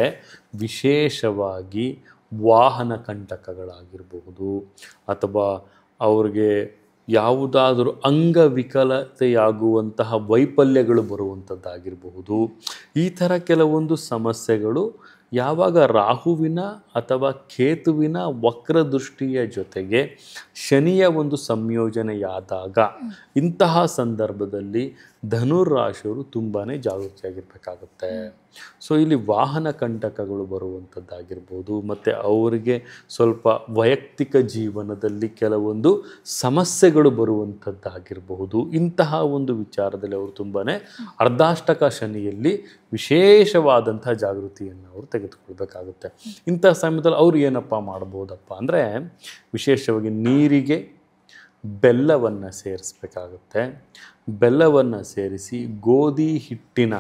ವಿಶೇಷವಾಗಿ ವಾಹನ ಕಂಟಕಗಳಾಗಿರಬಹುದು, ಅಥವಾ ಅವ್ರಿಗೆ ಯಾವುದಾದರೂ ಅಂಗವಿಕಲತೆಯಾಗುವಂತಹ ವೈಫಲ್ಯಗಳು ಬರುವಂಥದ್ದಾಗಿರಬಹುದು. ಈ ಥರ ಕೆಲವೊಂದು ಸಮಸ್ಯೆಗಳು ಯಾವಾಗ ರಾಹುವಿನ ಅಥವಾ ಕೇತುವಿನ ವಕ್ರದೃಷ್ಟಿಯ ಜೊತೆಗೆ ಶನಿಯ ಒಂದು ಸಂಯೋಜನೆಯಾದಾಗ ಇಂತಹ ಸಂದರ್ಭದಲ್ಲಿ ಧನುರಾಶಿಯವರು ತುಂಬಾ ಜಾಗೃತಿಯಾಗಿರ್ಬೇಕಾಗುತ್ತೆ. ಸೊ ಇಲ್ಲಿ ವಾಹನ ಕಂಟಕಗಳು ಬರುವಂಥದ್ದಾಗಿರ್ಬೋದು, ಮತ್ತು ಅವರಿಗೆ ಸ್ವಲ್ಪ ವೈಯಕ್ತಿಕ ಜೀವನದಲ್ಲಿ ಕೆಲವೊಂದು ಸಮಸ್ಯೆಗಳು ಬರುವಂಥದ್ದಾಗಿರಬಹುದು. ಇಂತಹ ಒಂದು ವಿಚಾರದಲ್ಲಿ ಅವರು ತುಂಬಾ ಅರ್ಧಾಷ್ಟಕ ಶನಿಯಲ್ಲಿ ವಿಶೇಷವಾದಂಥ ಜಾಗೃತಿಯನ್ನು ಅವರು ತೆಗೆದುಕೊಳ್ಬೇಕಾಗುತ್ತೆ. ಇಂತಹ ಸಮಯದಲ್ಲಿ ಅವರು ಏನಪ್ಪ ಮಾಡ್ಬೋದಪ್ಪ ಅಂದರೆ ವಿಶೇಷವಾಗಿ ನೀರಿಗೆ ಬೆಲ್ಲವನ್ನು ಸೇರಿಸಬೇಕಾಗುತ್ತೆ. ಬೆಲ್ಲವನ್ನು ಸೇರಿಸಿ ಗೋಧಿ ಹಿಟ್ಟಿನ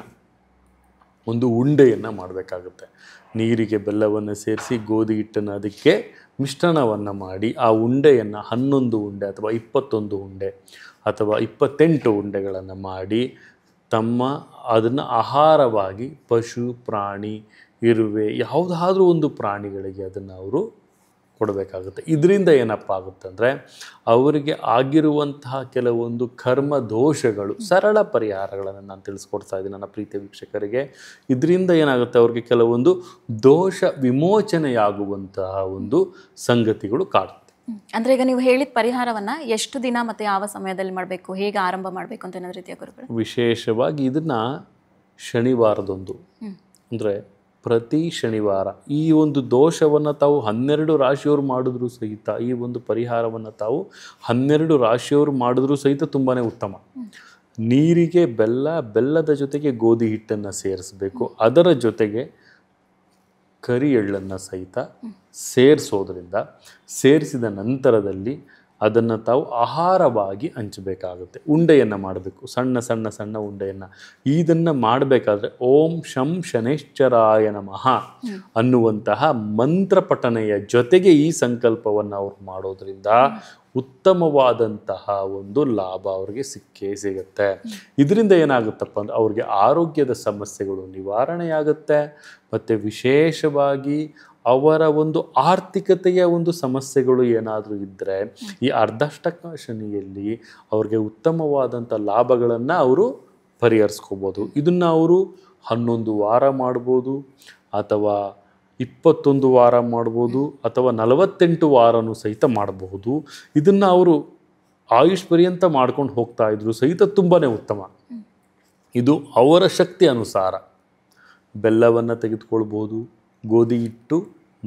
ಒಂದು ಉಂಡೆಯನ್ನು ಮಾಡಬೇಕಾಗುತ್ತೆ. ನೀರಿಗೆ ಬೆಲ್ಲವನ್ನು ಸೇರಿಸಿ ಗೋಧಿ ಹಿಟ್ಟನ್ನು ಅದಕ್ಕೆ ಮಿಶ್ರಣವನ್ನು ಮಾಡಿ ಆ ಉಂಡೆಯನ್ನು 11 ಉಂಡೆ ಅಥವಾ 21 ಉಂಡೆ ಅಥವಾ 28 ಉಂಡೆಗಳನ್ನು ಮಾಡಿ ಅದನ್ನು ಆಹಾರವಾಗಿ ಪಶು ಪ್ರಾಣಿ ಇರುವೆ ಯಾವುದಾದ್ರೂ ಒಂದು ಪ್ರಾಣಿಗಳಿಗೆ ಅದನ್ನು ಅವರು ಕೊಡಬೇಕಾಗುತ್ತೆ. ಇದರಿಂದ ಏನಪ್ಪ ಆಗುತ್ತೆ ಅಂದರೆ ಅವರಿಗೆ ಆಗಿರುವಂತಹ ಕೆಲವೊಂದು ಕರ್ಮ ದೋಷಗಳು, ಸರಳ ಪರಿಹಾರಗಳನ್ನು ನಾನು ತಿಳಿಸ್ಕೊಡ್ತಾ ಇದ್ದೀನಿ ನನ್ನ ಪ್ರೀತಿಯ ವೀಕ್ಷಕರಿಗೆ. ಇದರಿಂದ ಏನಾಗುತ್ತೆ, ಅವ್ರಿಗೆ ಕೆಲವೊಂದು ದೋಷ ವಿಮೋಚನೆಯಾಗುವಂತಹ ಒಂದು ಸಂಗತಿಗಳು ಕಾಡುತ್ತೆ. ಅಂದರೆ ಈಗ ನೀವು ಹೇಳಿದ ಪರಿಹಾರವನ್ನು ಎಷ್ಟು ದಿನ ಮತ್ತು ಯಾವ ಸಮಯದಲ್ಲಿ ಮಾಡಬೇಕು, ಹೇಗೆ ಆರಂಭ ಮಾಡಬೇಕು ಅಂತ ಏನಾದ್ರು ರೀತಿಯ ಗುರುಗಳು? ವಿಶೇಷವಾಗಿ ಇದನ್ನು ಶನಿವಾರದೊಂದು, ಅಂದರೆ ಪ್ರತಿ ಶನಿವಾರ ಈ ಒಂದು ದೋಷವನ್ನು ತಾವು 12 ರಾಶಿಯವರು ಮಾಡಿದ್ರೂ ಸಹಿತ, ಈ ಒಂದು ಪರಿಹಾರವನ್ನು ತಾವು 12 ರಾಶಿಯವರು ಮಾಡಿದ್ರೂ ಸಹಿತ ತುಂಬಾ ಉತ್ತಮ. ನೀರಿಗೆ ಬೆಲ್ಲದ ಜೊತೆಗೆ ಗೋಧಿ ಹಿಟ್ಟನ್ನು ಸೇರಿಸಬೇಕು, ಅದರ ಜೊತೆಗೆ ಕರಿ ಎಳ್ಳನ್ನು ಸಹಿತ ಸೇರಿಸೋದ್ರಿಂದ, ಸೇರಿಸಿದ ನಂತರದಲ್ಲಿ ಅದನ್ನು ತಾವು ಆಹಾರವಾಗಿ ಹಂಚಬೇಕಾಗುತ್ತೆ. ಉಂಡೆಯನ್ನು ಮಾಡಬೇಕು, ಸಣ್ಣ ಸಣ್ಣ ಸಣ್ಣ ಉಂಡೆಯನ್ನು. ಇದನ್ನು ಮಾಡಬೇಕಾದ್ರೆ ಓಂ ಶಂ ಶನೈಶ್ಚರಾಯ ನಮಃ ಅನ್ನುವಂತಹ ಮಂತ್ರ ಪಠನೆಯ ಜೊತೆಗೆ ಈ ಸಂಕಲ್ಪವನ್ನು ಅವ್ರು ಮಾಡೋದ್ರಿಂದ ಉತ್ತಮವಾದಂತಹ ಒಂದು ಲಾಭ ಅವ್ರಿಗೆ ಸಿಕ್ಕೇ ಸಿಗುತ್ತೆ. ಇದರಿಂದ ಏನಾಗುತ್ತಪ್ಪ ಅಂದರೆ ಅವ್ರಿಗೆ ಆರೋಗ್ಯದ ಸಮಸ್ಯೆಗಳು ನಿವಾರಣೆಯಾಗುತ್ತೆ, ಮತ್ತು ವಿಶೇಷವಾಗಿ ಅವರ ಒಂದು ಆರ್ಥಿಕತೆಯ ಒಂದು ಸಮಸ್ಯೆಗಳು ಏನಾದರೂ ಇದ್ದರೆ ಈ ಅರ್ಧಾಷ್ಟಕ ಶನಿಯಲ್ಲಿ ಅವ್ರಿಗೆ ಉತ್ತಮವಾದಂಥ ಲಾಭಗಳನ್ನು ಅವರು ಪರಿಹರಿಸ್ಕೋಬೋದು. ಇದನ್ನು ಅವರು 11 ವಾರ ಮಾಡ್ಬೋದು, ಅಥವಾ 21 ವಾರ ಮಾಡ್ಬೋದು, ಅಥವಾ 48 ವಾರನೂ ಸಹಿತ ಮಾಡಬಹುದು. ಇದನ್ನು ಅವರು ಆಯುಷ್ ಪರ್ಯಂತ ಮಾಡ್ಕೊಂಡು ಹೋಗ್ತಾ ಇದ್ರು ಸಹಿತ ತುಂಬಾ ಉತ್ತಮ. ಇದು ಅವರ ಶಕ್ತಿ ಅನುಸಾರ ಬೆಲ್ಲವನ್ನು ತೆಗೆದುಕೊಳ್ಬೋದು, ಗೋಧಿ ಹಿಟ್ಟು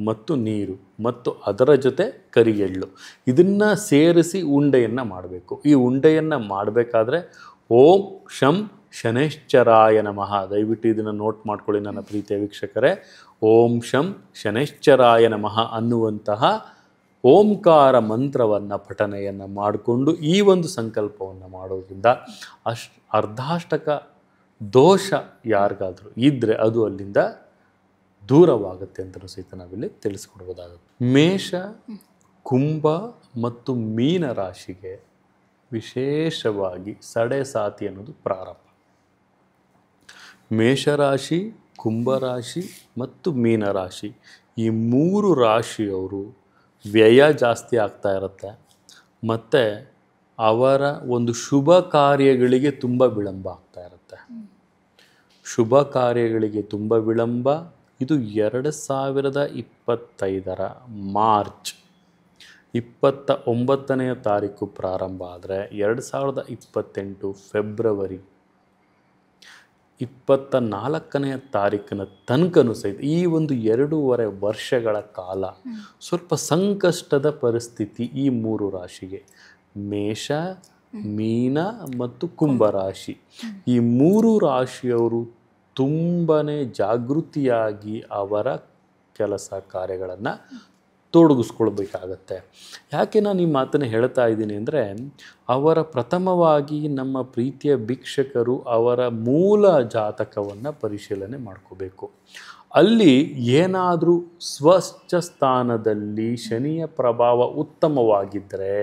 ಮತ್ತು ನೀರು ಮತ್ತು ಅದರ ಜೊತೆ ಕರಿ ಎಳ್ಳು ಇದನ್ನು ಸೇರಿಸಿ ಉಂಡೆಯನ್ನು ಮಾಡಬೇಕು. ಈ ಉಂಡೆಯನ್ನು ಮಾಡಬೇಕಾದ್ರೆ ಓಂ ಶಂ ಶನೈಶ್ಚರಾಯ ನಮಃ, ದಯವಿಟ್ಟು ಇದನ್ನು ನೋಟ್ ಮಾಡ್ಕೊಳ್ಳಿ ನನ್ನ ಪ್ರೀತಿಯ ವೀಕ್ಷಕರೇ. ಓಂ ಶಂ ಶನೈಶ್ಚರಾಯ ನಮಃ ಅನ್ನುವಂತಹ ಓಂಕಾರ ಮಂತ್ರವನ್ನು ಪಠನೆಯನ್ನು ಮಾಡಿಕೊಂಡು ಈ ಒಂದು ಸಂಕಲ್ಪವನ್ನು ಮಾಡೋದ್ರಿಂದ ಅರ್ಧಾಷ್ಟಕ ದೋಷ ಯಾರಿಗಾದರೂ ಇದ್ದರೆ ಅದು ಅಲ್ಲಿಂದ ದೂರವಾಗುತ್ತೆ ಅಂತಲೂ ಸಹಿತ ನಾವಿಲ್ಲಿ ತಿಳಿಸ್ಕೊಡ್ಬೋದಾಗುತ್ತೆ. ಮೇಷ, ಕುಂಭ ಮತ್ತು ಮೀನ ರಾಶಿಗೆ ವಿಶೇಷವಾಗಿ ಸಡೆಸಾತಿ ಅನ್ನೋದು ಪ್ರಾರಂಭ. ಮೇಷರಾಶಿ, ಕುಂಭರಾಶಿ ಮತ್ತು ಮೀನರಾಶಿ ಈ 3 ರಾಶಿಯವರು ವ್ಯಯ ಜಾಸ್ತಿ ಆಗ್ತಾ ಇರುತ್ತೆ, ಮತ್ತು ಅವರ ಒಂದು ಶುಭ ಕಾರ್ಯಗಳಿಗೆ ತುಂಬ ವಿಳಂಬ ಆಗ್ತಾ ಇರುತ್ತೆ. ಶುಭ ಕಾರ್ಯಗಳಿಗೆ ತುಂಬ ವಿಳಂಬ. ಇದು 2025 ಮಾರ್ಚ್ 29ನೇ ತಾರೀಕು ಪ್ರಾರಂಭ ಆದರೆ 2028 ಫೆಬ್ರವರಿ 24ನೇ ತಾರೀಕಿನ ತನಕನೂ ಸಹಿತ ಈ ಒಂದು 2.5 ವರ್ಷಗಳ ಕಾಲ ಸ್ವಲ್ಪ ಸಂಕಷ್ಟದ ಪರಿಸ್ಥಿತಿ ಈ 3 ರಾಶಿಗೆ. ಮೇಷ, ಮೀನ ಮತ್ತು ಕುಂಭ ರಾಶಿ. ಈ 3 ರಾಶಿಯವರು ತುಂಬನೇ ಜಾಗೃತಿಯಾಗಿ ಅವರ ಕೆಲಸ ಕಾರ್ಯಗಳನ್ನು ತೊಡಗಿಸ್ಕೊಳ್ಬೇಕಾಗತ್ತೆ. ಯಾಕೆ ನಾನು ಈ ಮಾತನ್ನು ಹೇಳ್ತಾ ಇದ್ದೀನಿ ಅಂದರೆ, ಅವರ ಪ್ರಥಮವಾಗಿ ನಮ್ಮ ಪ್ರೀತಿಯ ಭಿಕ್ಷಕರು ಅವರ ಮೂಲ ಜಾತಕವನ್ನು ಪರಿಶೀಲನೆ ಮಾಡ್ಕೋಬೇಕು. ಅಲ್ಲಿ ಏನಾದರೂ ಸ್ವಚ್ಛ ಸ್ಥಾನದಲ್ಲಿ ಶನಿಯ ಪ್ರಭಾವ ಉತ್ತಮವಾಗಿದ್ದರೆ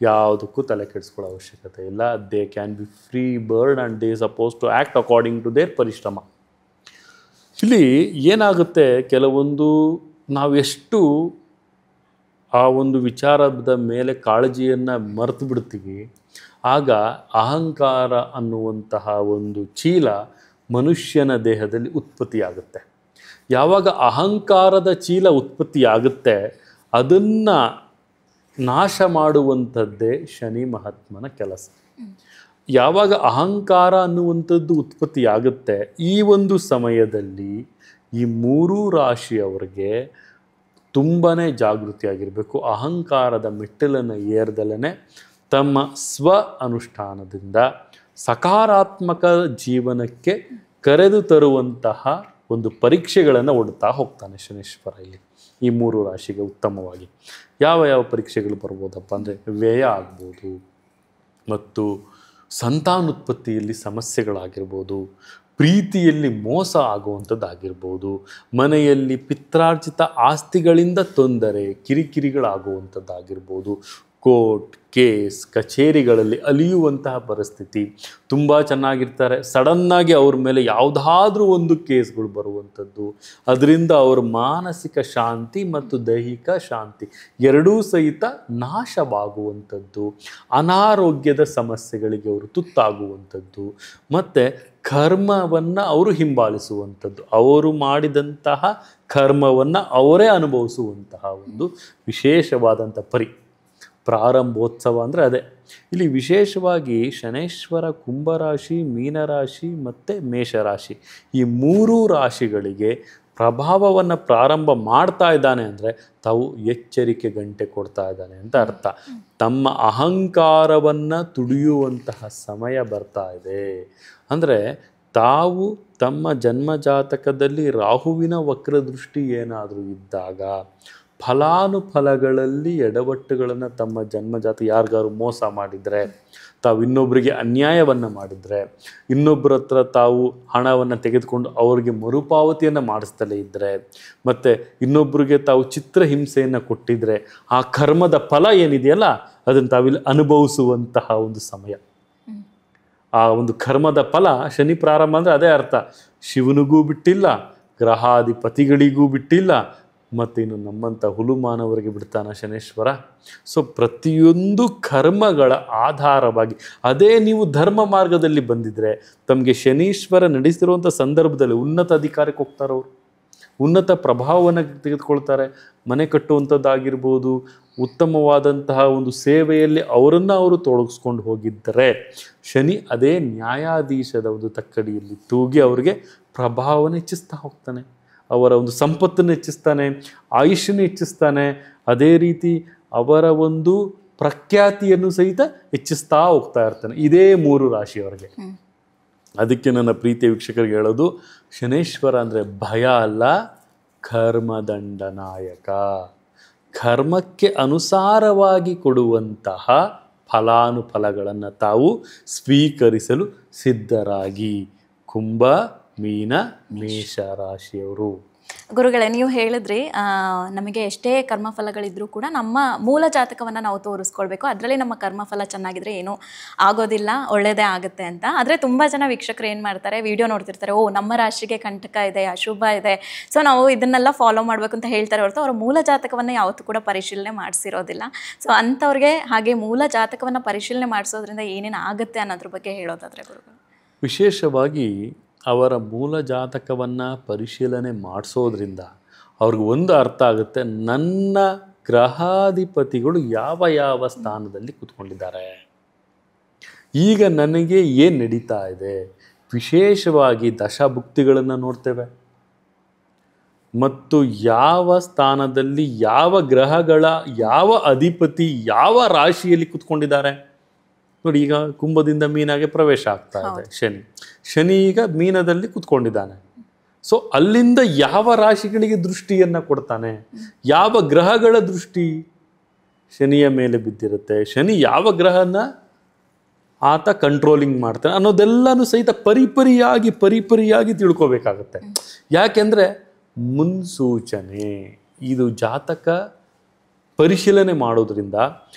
ಯಾವುದಕ್ಕೂ ತಲೆ ಕೆಡಿಸ್ಕೊಳ್ಳೋ ಅವಶ್ಯಕತೆ ಇಲ್ಲ. They can be free bird and they suppose to act according to their ಪರಿಶ್ರಮ. ಇಲ್ಲಿ ಏನಾಗುತ್ತೆ, ಕೆಲವೊಂದು ನಾವೆಷ್ಟು ಆ ಒಂದು ವಿಚಾರದ ಮೇಲೆ ಕಾಳಜಿಯನ್ನು ಮರೆತು ಬಿಡ್ತೀವಿ, ಆಗ ಅಹಂಕಾರ ಅನ್ನುವಂತಹ ಒಂದು ಚೀಲ ಮನುಷ್ಯನ ದೇಹದಲ್ಲಿ ಉತ್ಪತ್ತಿಯಾಗುತ್ತೆ. ಯಾವಾಗ ಅಹಂಕಾರದ ಚೀಲ ಉತ್ಪತ್ತಿಯಾಗುತ್ತೆ, ಅದನ್ನು ನಾಶ ಮಾಡುವಂಥದ್ದೇ ಶನಿ ಮಹಾತ್ಮನ ಕೆಲಸ. ಯಾವಾಗ ಅಹಂಕಾರ ಅನ್ನುವಂಥದ್ದು ಉತ್ಪತ್ತಿಯಾಗುತ್ತೆ, ಈ ಒಂದು ಸಮಯದಲ್ಲಿ ಈ 3 ರಾಶಿಯವರಿಗೆ ತುಂಬಾ ಜಾಗೃತಿಯಾಗಿರಬೇಕು. ಅಹಂಕಾರದ ಮೆಟ್ಟಿಲನ್ನು ಏರ್ದಲೇ ತಮ್ಮ ಸ್ವ ಅನುಷ್ಠಾನದಿಂದ ಸಕಾರಾತ್ಮಕ ಜೀವನಕ್ಕೆ ಕರೆದು ತರುವಂತಹ ಒಂದು ಪರೀಕ್ಷೆಗಳನ್ನು ಒಡ್ತಾ ಹೋಗ್ತಾನೆ ಶನೀಶ್ವರ. ಇಲ್ಲಿ ಈ 3 ರಾಶಿಗೆ ಉತ್ತಮವಾಗಿ ಯಾವ ಪರೀಕ್ಷೆಗಳು ಬರ್ಬೋದಪ್ಪ ಅಂದರೆ, ವ್ಯಯ ಆಗ್ಬೋದು, ಮತ್ತು ಸಂತಾನೋತ್ಪತ್ತಿಯಲ್ಲಿ ಸಮಸ್ಯೆಗಳಾಗಿರ್ಬೋದು, ಪ್ರೀತಿಯಲ್ಲಿ ಮೋಸ ಆಗುವಂಥದ್ದಾಗಿರ್ಬೋದು, ಮನೆಯಲ್ಲಿ ಪಿತ್ರಾರ್ಜಿತ ಆಸ್ತಿಗಳಿಂದ ತೊಂದರೆ ಕಿರಿಕಿರಿಗಳಾಗುವಂಥದ್ದಾಗಿರ್ಬೋದು, ಕೋರ್ಟ್ ಕೇಸ್ ಕಚೇರಿಗಳಲ್ಲಿ ಅಲಿಯುವಂತಹ ಪರಿಸ್ಥಿತಿ. ತುಂಬ ಚೆನ್ನಾಗಿರ್ತಾರೆ, ಸಡನ್ನಾಗಿ ಅವ್ರ ಮೇಲೆ ಯಾವುದಾದ್ರೂ ಒಂದು ಕೇಸ್ಗಳು ಬರುವಂಥದ್ದು, ಅದರಿಂದ ಅವ್ರ ಮಾನಸಿಕ ಶಾಂತಿ ಮತ್ತು ದೈಹಿಕ ಶಾಂತಿ ಎರಡೂ ಸಹಿತ ನಾಶವಾಗುವಂಥದ್ದು, ಅನಾರೋಗ್ಯದ ಸಮಸ್ಯೆಗಳಿಗೆ ಅವರು ತುತ್ತಾಗುವಂಥದ್ದು, ಮತ್ತು ಕರ್ಮವನ್ನು ಅವರು ಹಿಂಬಾಲಿಸುವಂಥದ್ದು, ಅವರು ಮಾಡಿದಂತಹ ಕರ್ಮವನ್ನು ಅವರೇ ಅನುಭವಿಸುವಂತಹ ಒಂದು ವಿಶೇಷವಾದಂಥ ಪ್ರಾರಂಭೋತ್ಸವ ಅಂದರೆ ಅದೇ. ಇಲ್ಲಿ ವಿಶೇಷವಾಗಿ ಶನೈಶ್ವರ ಕುಂಭರಾಶಿ, ಮೀನರಾಶಿ ಮತ್ತು ಮೇಷರಾಶಿ ಈ 3 ರಾಶಿಗಳಿಗೆ ಪ್ರಭಾವವನ್ನು ಪ್ರಾರಂಭ ಮಾಡ್ತಾ ಇದ್ದಾನೆ ಅಂದರೆ ತಾವು ಎಚ್ಚರಿಕೆ ಗಂಟೆ ಕೊಡ್ತಾ ಇದ್ದಾನೆ ಅಂತ ಅರ್ಥ. ತಮ್ಮ ಅಹಂಕಾರವನ್ನು ತುಡಿಯುವಂತಹ ಸಮಯ ಬರ್ತಾ ಇದೆ. ಅಂದರೆ ತಾವು ತಮ್ಮ ಜನ್ಮಜಾತಕದಲ್ಲಿ ರಾಹುವಿನ ವಕ್ರದೃಷ್ಟಿ ಏನಾದರೂ ಇದ್ದಾಗ, ಫಲಾನುಫಲಗಳಲ್ಲಿ ಎಡವಟ್ಟುಗಳನ್ನು ತಮ್ಮ ಜನ್ಮಜಾತ ಯಾರಿಗಾರು ಮೋಸ ಮಾಡಿದರೆ, ತಾವು ಇನ್ನೊಬ್ಬರಿಗೆ ಅನ್ಯಾಯವನ್ನು ಮಾಡಿದರೆ, ಇನ್ನೊಬ್ಬರ ಹತ್ರ ತಾವು ಹಣವನ್ನು ತೆಗೆದುಕೊಂಡು ಅವರಿಗೆ ಮರುಪಾವತಿಯನ್ನು ಮಾಡಿಸ್ತಲೇ ಇದ್ದರೆ, ಮತ್ತು ಇನ್ನೊಬ್ಬರಿಗೆ ತಾವು ಚಿತ್ರಹಿಂಸೆಯನ್ನು ಕೊಟ್ಟಿದ್ದರೆ, ಆ ಕರ್ಮದ ಫಲ ಏನಿದೆಯಲ್ಲ ಅದನ್ನು ತಾವಿಲ್ಲಿ ಅನುಭವಿಸುವಂತಹ ಒಂದು ಸಮಯ. ಆ ಒಂದು ಕರ್ಮದ ಫಲ ಶನಿ ಪ್ರಾರಂಭ ಅಂದರೆ ಅದೇ ಅರ್ಥ. ಶಿವನಿಗೂ ಬಿಟ್ಟಿಲ್ಲ, ಗ್ರಹಾಧಿಪತಿಗಳಿಗೂ ಬಿಟ್ಟಿಲ್ಲ, ಮತ್ತು ಇನ್ನು ನಮ್ಮಂಥ ಹುಲು ಮಾನವರಿಗೆ ಬಿಡ್ತಾನ ಶನೇಶ್ವರ. ಸೊ ಪ್ರತಿಯೊಂದು ಕರ್ಮಗಳ ಆಧಾರವಾಗಿ, ಅದೇ ನೀವು ಧರ್ಮ ಮಾರ್ಗದಲ್ಲಿ ಬಂದಿದ್ರೆ ತಮಗೆ ಶನೀಶ್ವರ ನಡೆಸಿರುವಂಥ ಸಂದರ್ಭದಲ್ಲಿ ಉನ್ನತ ಅಧಿಕಾರಕ್ಕೆ ಹೋಗ್ತಾರವರು, ಉನ್ನತ ಪ್ರಭಾವವನ್ನು ತೆಗೆದುಕೊಳ್ತಾರೆ. ಮನೆ ಕಟ್ಟುವಂಥದ್ದಾಗಿರ್ಬೋದು, ಉತ್ತಮವಾದಂತಹ ಒಂದು ಸೇವೆಯಲ್ಲಿ ಅವರನ್ನು ಅವರು ತೊಡಗಿಸ್ಕೊಂಡು ಹೋಗಿದ್ದರೆ ಶನಿ ಅದೇ ನ್ಯಾಯಾಧೀಶದ ಒಂದು ತಕ್ಕಡಿಯಲ್ಲಿ ತೂಗಿ ಅವರಿಗೆ ಪ್ರಭಾವವನ್ನು ಹೆಚ್ಚಿಸ್ತಾ ಹೋಗ್ತಾನೆ, ಅವರ ಒಂದು ಸಂಪತ್ತನ್ನು ಹೆಚ್ಚಿಸ್ತಾನೆ, ಆಯುಷ್ಯನ್ನು ಹೆಚ್ಚಿಸ್ತಾನೆ, ಅದೇ ರೀತಿ ಅವರ ಒಂದು ಪ್ರಖ್ಯಾತಿಯನ್ನು ಸಹಿತ ಹೆಚ್ಚಿಸ್ತಾ ಹೋಗ್ತಾ ಇರ್ತಾನೆ ಇದೇ 3 ರಾಶಿಯವರಿಗೆ. ಅದಕ್ಕೆ ನನ್ನ ಪ್ರೀತಿಯ ವೀಕ್ಷಕರಿಗೆ ಹೇಳೋದು, ಶನೇಶ್ವರ ಅಂದರೆ ಭಯ ಅಲ್ಲ, ಕರ್ಮದಂಡ ನಾಯಕ. ಕರ್ಮಕ್ಕೆ ಅನುಸಾರವಾಗಿ ಕೊಡುವಂತಹ ಫಲಾನುಫಲಗಳನ್ನು ತಾವು ಸ್ವೀಕರಿಸಲು ಸಿದ್ಧರಾಗಿ. ಕುಂಭ, ಮೀನ, ಮೇಷ ರಾಶಿಯವರು. ಗುರುಗಳೇ, ನೀವು ಹೇಳಿದ್ರಿ ನಮಗೆ ಎಷ್ಟೇ ಕರ್ಮಫಲಗಳಿದ್ರೂ ಕೂಡ ನಮ್ಮ ಮೂಲ ಜಾತಕವನ್ನು ನಾವು ತೋರಿಸ್ಕೊಳ್ಬೇಕು, ಅದರಲ್ಲಿ ನಮ್ಮ ಕರ್ಮಫಲ ಚೆನ್ನಾಗಿದ್ರೆ ಏನೂ ಆಗೋದಿಲ್ಲ, ಒಳ್ಳೆಯದೇ ಆಗುತ್ತೆ ಅಂತ. ಆದರೆ ತುಂಬ ಜನ ವೀಕ್ಷಕರು ಏನು ಮಾಡ್ತಾರೆ, ವಿಡಿಯೋ ನೋಡ್ತಿರ್ತಾರೆ, ಓ ನಮ್ಮ ರಾಶಿಗೆ ಕಂಟಕ ಇದೆ, ಅಶುಭ ಇದೆ, ಸೊ ನಾವು ಇದನ್ನೆಲ್ಲ ಫಾಲೋ ಮಾಡಬೇಕು ಅಂತ ಹೇಳ್ತಾರೆ ಹೊರತು ಅವರ ಮೂಲ ಜಾತಕವನ್ನು ಯಾವತ್ತೂ ಕೂಡ ಪರಿಶೀಲನೆ ಮಾಡಿಸಿರೋದಿಲ್ಲ. ಸೊ ಅಂಥವ್ರಿಗೆ ಹಾಗೆ ಮೂಲ ಜಾತಕವನ್ನು ಪರಿಶೀಲನೆ ಮಾಡಿಸೋದ್ರಿಂದ ಏನೇನು ಆಗುತ್ತೆ ಅನ್ನೋದ್ರ ಬಗ್ಗೆ ಹೇಳೋದಾದರೆ ಗುರುಗಳು. ವಿಶೇಷವಾಗಿ ಅವರ ಮೂಲ ಜಾತಕವನ್ನು ಪರಿಶೀಲನೆ ಮಾಡಿಸೋದ್ರಿಂದ ಅವ್ರಿಗೆ ಒಂದು ಅರ್ಥ ಆಗುತ್ತೆ, ನನ್ನ ಗ್ರಹಾಧಿಪತಿಗಳು ಯಾವ ಯಾವ ಸ್ಥಾನದಲ್ಲಿ ಕೂತ್ಕೊಂಡಿದ್ದಾರೆ, ಈಗ ನನಗೆ ಏನು ನಡೀತಾ ಇದೆ. ವಿಶೇಷವಾಗಿ ದಶಭುಕ್ತಿಗಳನ್ನು ನೋಡ್ತೇವೆ ಮತ್ತು ಯಾವ ಸ್ಥಾನದಲ್ಲಿ ಯಾವ ಗ್ರಹಗಳ ಯಾವ ಅಧಿಪತಿ ಯಾವ ರಾಶಿಯಲ್ಲಿ ಕೂತ್ಕೊಂಡಿದ್ದಾರೆ. ನೋಡಿ, ಈಗ ಕುಂಭದಿಂದ ಮೀನಾಗೆ ಪ್ರವೇಶ ಆಗ್ತಾ ಇದೆ ಶನಿ ಈಗ ಮೀನದಲ್ಲಿ ಕೂತ್ಕೊಂಡಿದ್ದಾನೆ. ಸೊ ಅಲ್ಲಿಂದ ಯಾವ ರಾಶಿಗಳಿಗೆ ದೃಷ್ಟಿಯನ್ನು ಕೊಡ್ತಾನೆ, ಯಾವ ಗ್ರಹಗಳ ದೃಷ್ಟಿ ಶನಿಯ ಮೇಲೆ ಬಿದ್ದಿರುತ್ತೆ, ಶನಿ ಯಾವ ಗ್ರಹನ ಆತ ಕಂಟ್ರೋಲಿಂಗ್ ಮಾಡ್ತಾನೆ ಅನ್ನೋದೆಲ್ಲನೂ ಸಹಿತ ಪರಿಪರಿಯಾಗಿ ತಿಳ್ಕೋಬೇಕಾಗತ್ತೆ. ಯಾಕೆಂದರೆ ಮುನ್ಸೂಚನೆ, ಇದು ಜಾತಕ ಪರಿಶೀಲನೆ ಮಾಡೋದ್ರಿಂದ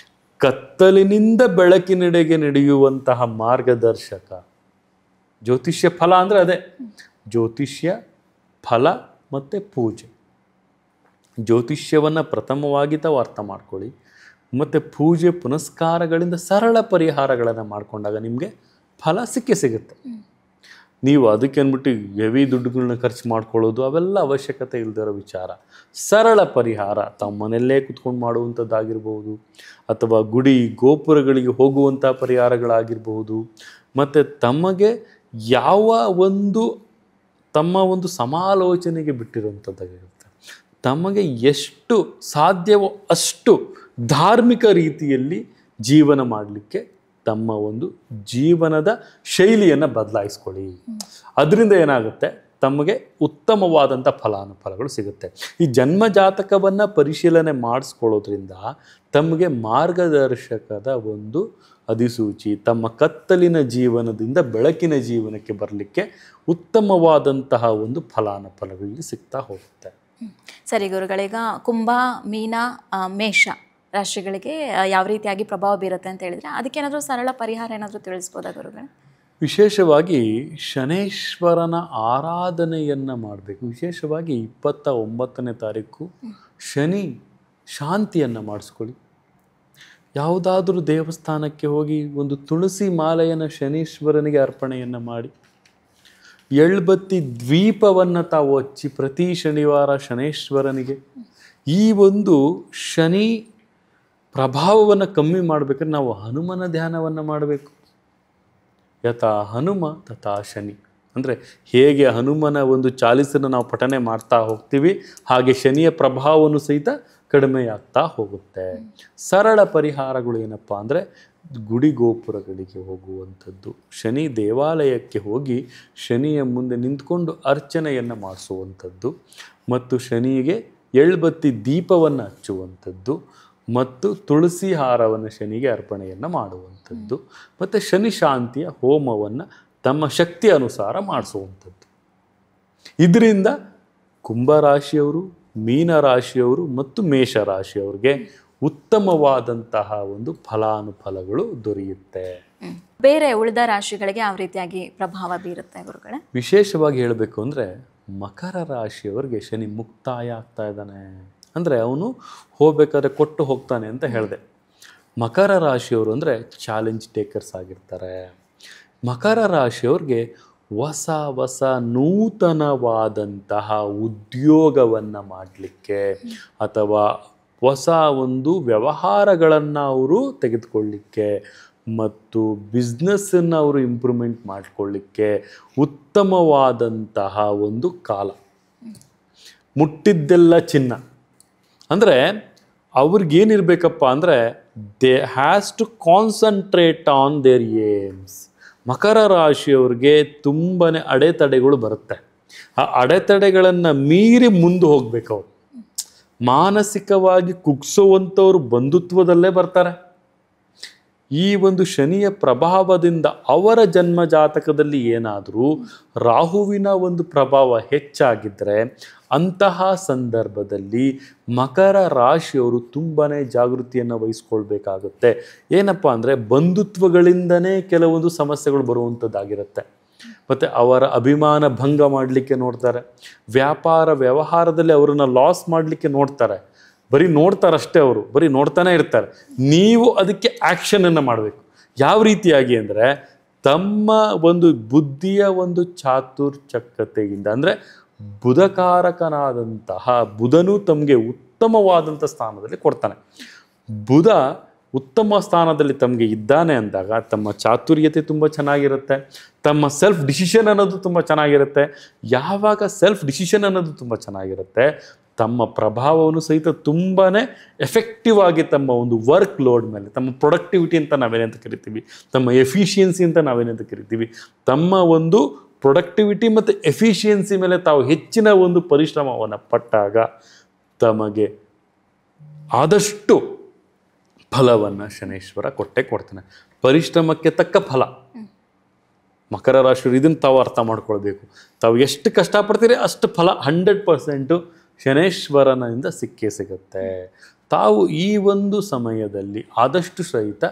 ಕತ್ತಲಿನಿಂದ ಬೆಳಕಿನೆಡೆಗೆ ನಡೆಯುವಂತಹ ಮಾರ್ಗದರ್ಶಕ. ಜ್ಯೋತಿಷ್ಯ ಫಲ ಅಂದರೆ ಅದೇ, ಜ್ಯೋತಿಷ್ಯ ಫಲ ಮತ್ತು ಪೂಜೆ. ಜ್ಯೋತಿಷ್ಯವನ್ನು ಪ್ರಥಮವಾಗಿ ತಾವು ಅರ್ಥ ಮಾಡ್ಕೊಳ್ಳಿ, ಮತ್ತು ಪೂಜೆ ಪುನಸ್ಕಾರಗಳಿಂದ ಸರಳ ಪರಿಹಾರಗಳನ್ನು ಮಾಡಿಕೊಂಡಾಗ ನಿಮಗೆ ಫಲ ಸಿಗುತ್ತೆ. ನೀವು ಅದಕ್ಕೆ ಅಂದ್ಬಿಟ್ಟು ಹೆವಿ ದುಡ್ಡುಗಳನ್ನ ಖರ್ಚು ಮಾಡ್ಕೊಳ್ಳೋದು ಅವೆಲ್ಲ ಅವಶ್ಯಕತೆ ಇಲ್ಲದಿರೋ ವಿಚಾರ. ಸರಳ ಪರಿಹಾರ ತಾವು ಮನೆಯಲ್ಲೇ ಕುತ್ಕೊಂಡು ಮಾಡುವಂಥದ್ದಾಗಿರ್ಬೋದು, ಅಥವಾ ಗುಡಿ ಗೋಪುರಗಳಿಗೆ ಹೋಗುವಂಥ ಪರಿಹಾರಗಳಾಗಿರ್ಬೋದು, ಮತ್ತು ತಮಗೆ ಯಾವ ತಮ್ಮ ಒಂದು ಸಮಾಲೋಚನೆಗೆ ಬಿಟ್ಟಿರುವಂಥದ್ದಾಗಿರುತ್ತೆ. ತಮಗೆ ಎಷ್ಟು ಸಾಧ್ಯವೋ ಅಷ್ಟು ಧಾರ್ಮಿಕ ರೀತಿಯಲ್ಲಿ ಜೀವನ ಮಾಡಲಿಕ್ಕೆ ತಮ್ಮ ಒಂದು ಜೀವನದ ಶೈಲಿಯನ್ನು ಬದಲಾಯಿಸ್ಕೊಳ್ಳಿ. ಅದರಿಂದ ಏನಾಗುತ್ತೆ, ತಮಗೆ ಉತ್ತಮವಾದಂಥ ಫಲಾನುಫಲಗಳು ಸಿಗುತ್ತೆ. ಈ ಜನ್ಮ ಜಾತಕವನ್ನು ಪರಿಶೀಲನೆ ಮಾಡಿಸ್ಕೊಳ್ಳೋದ್ರಿಂದ ತಮಗೆ ಮಾರ್ಗದರ್ಶಕದ ಒಂದು ಅಧಿಸೂಚಿ, ತಮ್ಮ ಕತ್ತಲಿನ ಜೀವನದಿಂದ ಬೆಳಕಿನ ಜೀವನಕ್ಕೆ ಬರಲಿಕ್ಕೆ ಉತ್ತಮವಾದಂತಹ ಒಂದು ಫಲಾನುಫಲಗಳಲ್ಲಿ ಸಿಗ್ತಾ ಹೋಗುತ್ತೆ. ಸರಿ ಗುರುಗಳೀಗ ಕುಂಭ, ಮೀನ, ಮೇಷ ರಾಶಿಗಳಿಗೆ ಯಾವ ರೀತಿಯಾಗಿ ಪ್ರಭಾವ ಬೀರುತ್ತೆ ಅಂತ ಹೇಳಿದರೆ ಅದಕ್ಕೇನಾದರೂ ಸರಳ ಪರಿಹಾರ ಏನಾದರೂ ತಿಳಿಸ್ಬೋದಾ ಗುರುಗಳೇ? ವಿಶೇಷವಾಗಿ ಶನೇಶ್ವರನ ಆರಾಧನೆಯನ್ನು ಮಾಡಬೇಕು. ವಿಶೇಷವಾಗಿ 29ನೇ ತಾರೀಕು ಶನಿ ಶಾಂತಿಯನ್ನು ಮಾಡಿಸ್ಕೊಳ್ಳಿ. ಯಾವುದಾದ್ರೂ ದೇವಸ್ಥಾನಕ್ಕೆ ಹೋಗಿ ಒಂದು ತುಳಸಿ ಮಾಲೆಯನ್ನು ಶನೀಶ್ವರನಿಗೆ ಅರ್ಪಣೆಯನ್ನು ಮಾಡಿ, ಎಳ್ಬತ್ತಿ ದ್ವೀಪವನ್ನು ತಾವು ಹಚ್ಚಿ ಪ್ರತಿ ಶನಿವಾರ ಶನೇಶ್ವರನಿಗೆ ಈ ಒಂದು ಶನಿ ಪ್ರಭಾವವನ್ನು ಕಮ್ಮಿ ಮಾಡಬೇಕಾದ್ರೆ ನಾವು ಹನುಮನ ಧ್ಯಾನವನ್ನು ಮಾಡಬೇಕು. ಯಥಾ ಹನುಮ ತಥಾ ಶನಿ, ಅಂದರೆ ಹೇಗೆ ಹನುಮನ ಒಂದು ಚಾಲಿಸನ್ನು ನಾವು ಪಠನೆ ಮಾಡ್ತಾ ಹೋಗ್ತೀವಿ, ಹಾಗೆ ಶನಿಯ ಪ್ರಭಾವವನ್ನು ಸಹಿತ ಕಡಿಮೆಯಾಗ್ತಾ ಹೋಗುತ್ತೆ. ಸರಳ ಪರಿಹಾರಗಳು ಏನಪ್ಪ ಅಂದರೆ ಗುಡಿ ಗೋಪುರಗಳಿಗೆ ಹೋಗುವಂಥದ್ದು, ಶನಿ ದೇವಾಲಯಕ್ಕೆ ಹೋಗಿ ಶನಿಯ ಮುಂದೆ ನಿಂತ್ಕೊಂಡು ಅರ್ಚನೆಯನ್ನು ಮಾಡಿಸುವಂಥದ್ದು, ಮತ್ತು ಶನಿಗೆ ಎಳ್ಬತ್ತಿ ದೀಪವನ್ನು ಹಚ್ಚುವಂಥದ್ದು, ಮತ್ತು ತುಳಸಿ ಹಾರವನ್ನು ಶನಿಗೆ ಅರ್ಪಣೆಯನ್ನು ಮಾಡುವಂಥದ್ದು, ಮತ್ತು ಶನಿ ಶಾಂತಿಯ ಹೋಮವನ್ನು ತಮ್ಮ ಶಕ್ತಿ ಅನುಸಾರ ಮಾಡಿಸುವಂಥದ್ದು. ಇದರಿಂದ ಕುಂಭರಾಶಿಯವರು, ಮೀನರಾಶಿಯವರು ಮತ್ತು ಮೇಷರಾಶಿಯವ್ರಿಗೆ ಉತ್ತಮವಾದಂತಹ ಒಂದು ಫಲಾನುಫಲಗಳು ದೊರೆಯುತ್ತೆ. ಬೇರೆ ಉಳಿದ ರಾಶಿಗಳಿಗೆ ಯಾವ ರೀತಿಯಾಗಿ ಪ್ರಭಾವ ಬೀರುತ್ತೆ ಗುರುಗಳೇ? ವಿಶೇಷವಾಗಿ ಹೇಳಬೇಕು ಅಂದರೆ ಮಕರ ರಾಶಿಯವರಿಗೆ ಶನಿ ಮುಕ್ತಾಯ ಆಗ್ತಾ ಇದ್ದಾನೆ. ಅಂದರೆ ಅವನು ಹೋಗ್ಬೇಕಾದ್ರೆ ಕೊಟ್ಟು ಹೋಗ್ತಾನೆ ಅಂತ ಹೇಳಿದೆ. ಮಕರ ರಾಶಿಯವರು ಅಂದರೆ ಚಾಲೆಂಜ್ ಟೇಕರ್ಸ್ ಆಗಿರ್ತಾರೆ. ಮಕರ ರಾಶಿಯವ್ರಿಗೆ ಹೊಸ ನೂತನವಾದಂತಹ ಉದ್ಯೋಗವನ್ನು ಮಾಡಲಿಕ್ಕೆ ಅಥವಾ ಹೊಸ ಒಂದು ವ್ಯವಹಾರಗಳನ್ನು ಅವರು ತೆಗೆದುಕೊಳ್ಳಿಕ್ಕೆ ಮತ್ತು ಬಿಸ್ನೆಸ್ಸನ್ನು ಅವರು ಇಂಪ್ರೂವ್ಮೆಂಟ್ ಮಾಡಿಕೊಳ್ಳಿಕ್ಕೆ ಉತ್ತಮವಾದಂತಹ ಒಂದು ಕಾಲ. ಮುಟ್ಟಿದ್ದೆಲ್ಲ ಚಿನ್ನ ಅಂದರೆ ಅವ್ರಿಗೇನಿರಬೇಕಪ್ಪ ಅಂದರೆ they has to concentrate on their aims. ಮಕರ ರಾಶಿಯವ್ರಿಗೆ ತುಂಬಾ ಅಡೆತಡೆಗಳು ಬರುತ್ತೆ. ಆ ಅಡೆತಡೆಗಳನ್ನು ಮೀರಿ ಮುಂದೆ ಹೋಗ್ಬೇಕು. ಅವರು ಮಾನಸಿಕವಾಗಿ ಕುಗ್ಸುವಂಥವ್ರು ಬಂಧುತ್ವದಲ್ಲೇ ಬರ್ತಾರೆ. ಈ ಒಂದು ಶನಿಯ ಪ್ರಭಾವದಿಂದ ಅವರ ಜನ್ಮ ಜಾತಕದಲ್ಲಿ ಏನಾದರೂ ರಾಹುವಿನ ಒಂದು ಪ್ರಭಾವ ಹೆಚ್ಚಾಗಿದ್ದರೆ ಅಂತಹ ಸಂದರ್ಭದಲ್ಲಿ ಮಕರ ರಾಶಿಯವರು ತುಂಬಾ ಜಾಗೃತಿಯನ್ನು ವಹಿಸ್ಕೊಳ್ಬೇಕಾಗುತ್ತೆ. ಏನಪ್ಪ ಅಂದರೆ ಬಂಧುತ್ವಗಳಿಂದನೇ ಕೆಲವೊಂದು ಸಮಸ್ಯೆಗಳು ಬರುವಂಥದ್ದಾಗಿರುತ್ತೆ. ಮತ್ತು ಅವರ ಅಭಿಮಾನ ಭಂಗ ಮಾಡಲಿಕ್ಕೆ ನೋಡ್ತಾರೆ. ವ್ಯವಹಾರದಲ್ಲಿ ಅವರನ್ನು ಲಾಸ್ ಮಾಡಲಿಕ್ಕೆ ನೋಡ್ತಾರೆ. ಬರೀ ನೋಡ್ತಾರಷ್ಟೇ, ಅವರು ಬರೀ ನೋಡ್ತಾನೆ ಇರ್ತಾರೆ. ನೀವು ಅದಕ್ಕೆ ಆ್ಯಕ್ಷನನ್ನು ಮಾಡಬೇಕು. ಯಾವ ರೀತಿಯಾಗಿ ಅಂದರೆ ತಮ್ಮ ಒಂದು ಬುದ್ಧಿಯ ಒಂದು ಚಾತುರ್ಚಕತೆಯಿಂದ, ಅಂದರೆ ಬುಧಕಾರಕನಾದಂತಹ ಬುಧನು ತಮಗೆ ಉತ್ತಮವಾದಂಥ ಸ್ಥಾನದಲ್ಲಿ ಕೊಡ್ತಾನೆ. ಬುಧ ಉತ್ತಮ ಸ್ಥಾನದಲ್ಲಿ ತಮಗೆ ಇದ್ದಾನೆ ಅಂದಾಗ ತಮ್ಮ ಚಾತುರ್ಯತೆ ತುಂಬ ಚೆನ್ನಾಗಿರುತ್ತೆ, ತಮ್ಮ ಸೆಲ್ಫ್ ಡಿಸಿಷನ್ ಅನ್ನೋದು ತುಂಬ ಚೆನ್ನಾಗಿರುತ್ತೆ. ಯಾವಾಗ ಸೆಲ್ಫ್ ಡಿಸಿಷನ್ ಅನ್ನೋದು ತುಂಬ ಚೆನ್ನಾಗಿರುತ್ತೆ, ತಮ್ಮ ಪ್ರಭಾವವನ್ನು ಸಹಿತ ತುಂಬಾ ಎಫೆಕ್ಟಿವ್ ಆಗಿ ತಮ್ಮ ಒಂದು ವರ್ಕ್ ಲೋಡ್ ಮೇಲೆ, ತಮ್ಮ ಪ್ರೊಡಕ್ಟಿವಿಟಿ ಅಂತ ನಾವೇನಂತ ಕರಿತೀವಿ, ತಮ್ಮ ಎಫಿಷಿಯನ್ಸಿ ಅಂತ ನಾವೇನಂತ ಕರಿತೀವಿ, ತಮ್ಮ ಒಂದು ಪ್ರೊಡಕ್ಟಿವಿಟಿ ಮತ್ತು ಎಫಿಷಿಯನ್ಸಿ ಮೇಲೆ ತಾವು ಹೆಚ್ಚಿನ ಒಂದು ಪರಿಶ್ರಮವನ್ನು ಪಟ್ಟಾಗ ತಮಗೆ ಆದಷ್ಟು ಫಲವನ್ನು ಶನೇಶ್ವರ ಕೊಟ್ಟೆ ಕೊಡ್ತಾನೆ. ಪರಿಶ್ರಮಕ್ಕೆ ತಕ್ಕ ಫಲ. ಮಕರ ರಾಶಿಯವರು ಇದನ್ನು ತಾವು ಅರ್ಥ ಮಾಡ್ಕೊಳ್ಬೇಕು. ತಾವು ಎಷ್ಟು ಕಷ್ಟಪಡ್ತೀರಿ ಅಷ್ಟು ಫಲ 100% ಶನೇಶ್ವರನಿಂದ ಸಿಕ್ಕೇ ಸಿಗುತ್ತೆ. ತಾವು ಈ ಒಂದು ಸಮಯದಲ್ಲಿ ಆದಷ್ಟು ಸಹಿತ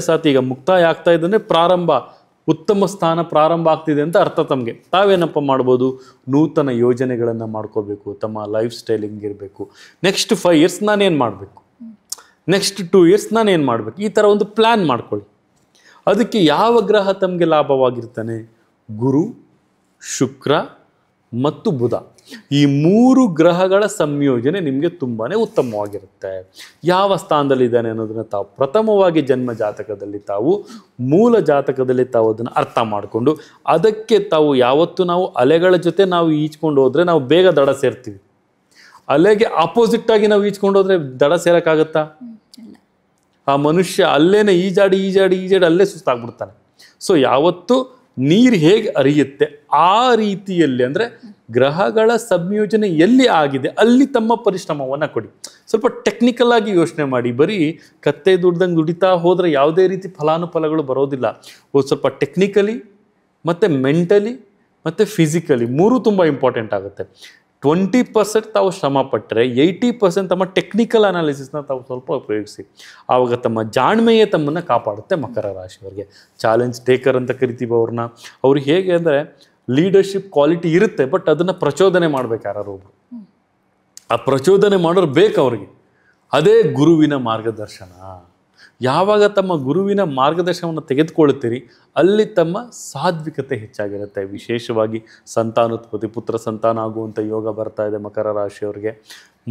ಸಾತಿ ಈಗ ಮುಕ್ತಾಯ ಆಗ್ತಾ ಇದ್ದಂದರೆ ಪ್ರಾರಂಭ, ಉತ್ತಮ ಸ್ಥಾನ ಪ್ರಾರಂಭ ಆಗ್ತಿದೆ ಅಂತ ಅರ್ಥ. ತಮಗೆ ತಾವೇನಪ್ಪ ಮಾಡ್ಬೋದು, ನೂತನ ಯೋಜನೆಗಳನ್ನು ಮಾಡ್ಕೋಬೇಕು. ತಮ್ಮ ಲೈಫ್ ಸ್ಟೈಲ್ ಹಿಂಗಿರಬೇಕು, ನೆಕ್ಸ್ಟ್ 5 years ನಾನೇನು ಮಾಡಬೇಕು, ನೆಕ್ಸ್ಟ್ 2 years ನಾನೇನು ಮಾಡಬೇಕು, ಈ ಥರ ಒಂದು ಪ್ಲ್ಯಾನ್ ಮಾಡ್ಕೊಳ್ಳಿ. ಅದಕ್ಕೆ ಯಾವ ಗ್ರಹ ತಮಗೆ ಲಾಭವಾಗಿರ್ತಾನೆ? ಗುರು, ಶುಕ್ರ ಮತ್ತು ಬುಧ. ಈ 3 ಗ್ರಹಗಳ ಸಂಯೋಜನೆ ನಿಮಗೆ ತುಂಬಾ ಉತ್ತಮವಾಗಿರುತ್ತೆ. ಯಾವ ಸ್ಥಾನದಲ್ಲಿ ಇದ್ದಾನೆ ಅನ್ನೋದನ್ನು ತಾವು ಪ್ರಥಮವಾಗಿ ಜನ್ಮ ಜಾತಕದಲ್ಲಿ ತಾವು ಮೂಲ ಜಾತಕದಲ್ಲಿ ತಾವು ಅದನ್ನು ಅರ್ಥ ಮಾಡಿಕೊಂಡು, ಅದಕ್ಕೆ ತಾವು ಯಾವತ್ತು ನಾವು ಅಲೆಗಳ ಜೊತೆ ನಾವು ಈಜ್ಕೊಂಡು ಹೋದರೆ ನಾವು ಬೇಗ ದಡ ಸೇರ್ತೀವಿ. ಅಲೆಗೆ ಆಪೋಸಿಟ್ ಆಗಿ ನಾವು ಈಜ್ಕೊಂಡು ಹೋದ್ರೆ ದಡ ಸೇರಕ್ಕಾಗತ್ತಾ? ಆ ಮನುಷ್ಯ ಅಲ್ಲೇನೆ ಈಜಾಡಿ ಅಲ್ಲೇ ಸುಸ್ತಾಗ್ಬಿಡ್ತಾನೆ. ಸೊ ಯಾವತ್ತು ನೀರು ಹೇಗೆ ಹರಿಯುತ್ತೆ ಆ ರೀತಿಯಲ್ಲಿ, ಅಂದರೆ ಗ್ರಹಗಳ ಸಂಯೋಜನೆ ಎಲ್ಲಿ ಆಗಿದೆ ಅಲ್ಲಿ ತಮ್ಮ ಪರಿಶ್ರಮವನ್ನು ಕೊಡಿ. ಸ್ವಲ್ಪ ಟೆಕ್ನಿಕಲ್ ಆಗಿ ಯೋಚನೆ ಮಾಡಿ. ಬರೀ ಕತ್ತೆ ದುಡ್ದಂಗೆ ದುಡಿತಾ ಹೋದರೆ ಯಾವುದೇ ರೀತಿ ಫಲಾನುಫಲಗಳು ಬರೋದಿಲ್ಲ. ಸ್ವಲ್ಪ ಟೆಕ್ನಿಕಲಿ ಮತ್ತು ಮೆಂಟಲಿ ಮತ್ತು ಫಿಸಿಕಲಿ 3 ತುಂಬ ಇಂಪಾರ್ಟೆಂಟ್ ಆಗುತ್ತೆ. 20% ತಾವು ಶ್ರಮ ಪಟ್ಟರೆ 80% ತಮ್ಮ ಟೆಕ್ನಿಕಲ್ ಅನಾಲಿಸಿಸ್ನ ತಾವು ಸ್ವಲ್ಪ ಉಪಯೋಗಿಸಿ. ಆವಾಗ ತಮ್ಮ ಜಾಣ್ಮೆಯೇ ತಮ್ಮನ್ನು ಕಾಪಾಡುತ್ತೆ. ಮಕರ ರಾಶಿಯವರಿಗೆ ಚಾಲೆಂಜ್ ಟೇಕರ್ ಅಂತ ಕರಿತೀವಿ ಅವ್ರನ್ನ. ಅವ್ರಿಗೆ ಹೇಗೆ ಅಂದರೆ ಲೀಡರ್ಶಿಪ್ ಕ್ವಾಲಿಟಿ ಇರುತ್ತೆ, ಬಟ್ ಅದನ್ನು ಪ್ರಚೋದನೆ ಮಾಡ್ಬೇಕು ಯಾರು ಒಬ್ರು. ಆ ಪ್ರಚೋದನೆ ಮಾಡೋರು ಬೇಕು ಅವ್ರಿಗೆ. ಅದೇ ಗುರುವಿನ ಮಾರ್ಗದರ್ಶನ. ಯಾವಾಗ ತಮ್ಮ ಗುರುವಿನ ಮಾರ್ಗದರ್ಶನವನ್ನು ತೆಗೆದುಕೊಳ್ಳುತ್ತೀರಿ ಅಲ್ಲಿ ತಮ್ಮ ಸಾತ್ವಿಕತೆ ಹೆಚ್ಚಾಗಿರುತ್ತೆ. ವಿಶೇಷವಾಗಿ ಸಂತಾನೋತ್ಪತ್ತಿ, ಪುತ್ರ ಸಂತಾನ ಆಗುವಂಥ ಯೋಗ ಬರ್ತಾ ಇದೆ ಮಕರ ರಾಶಿಯವರಿಗೆ.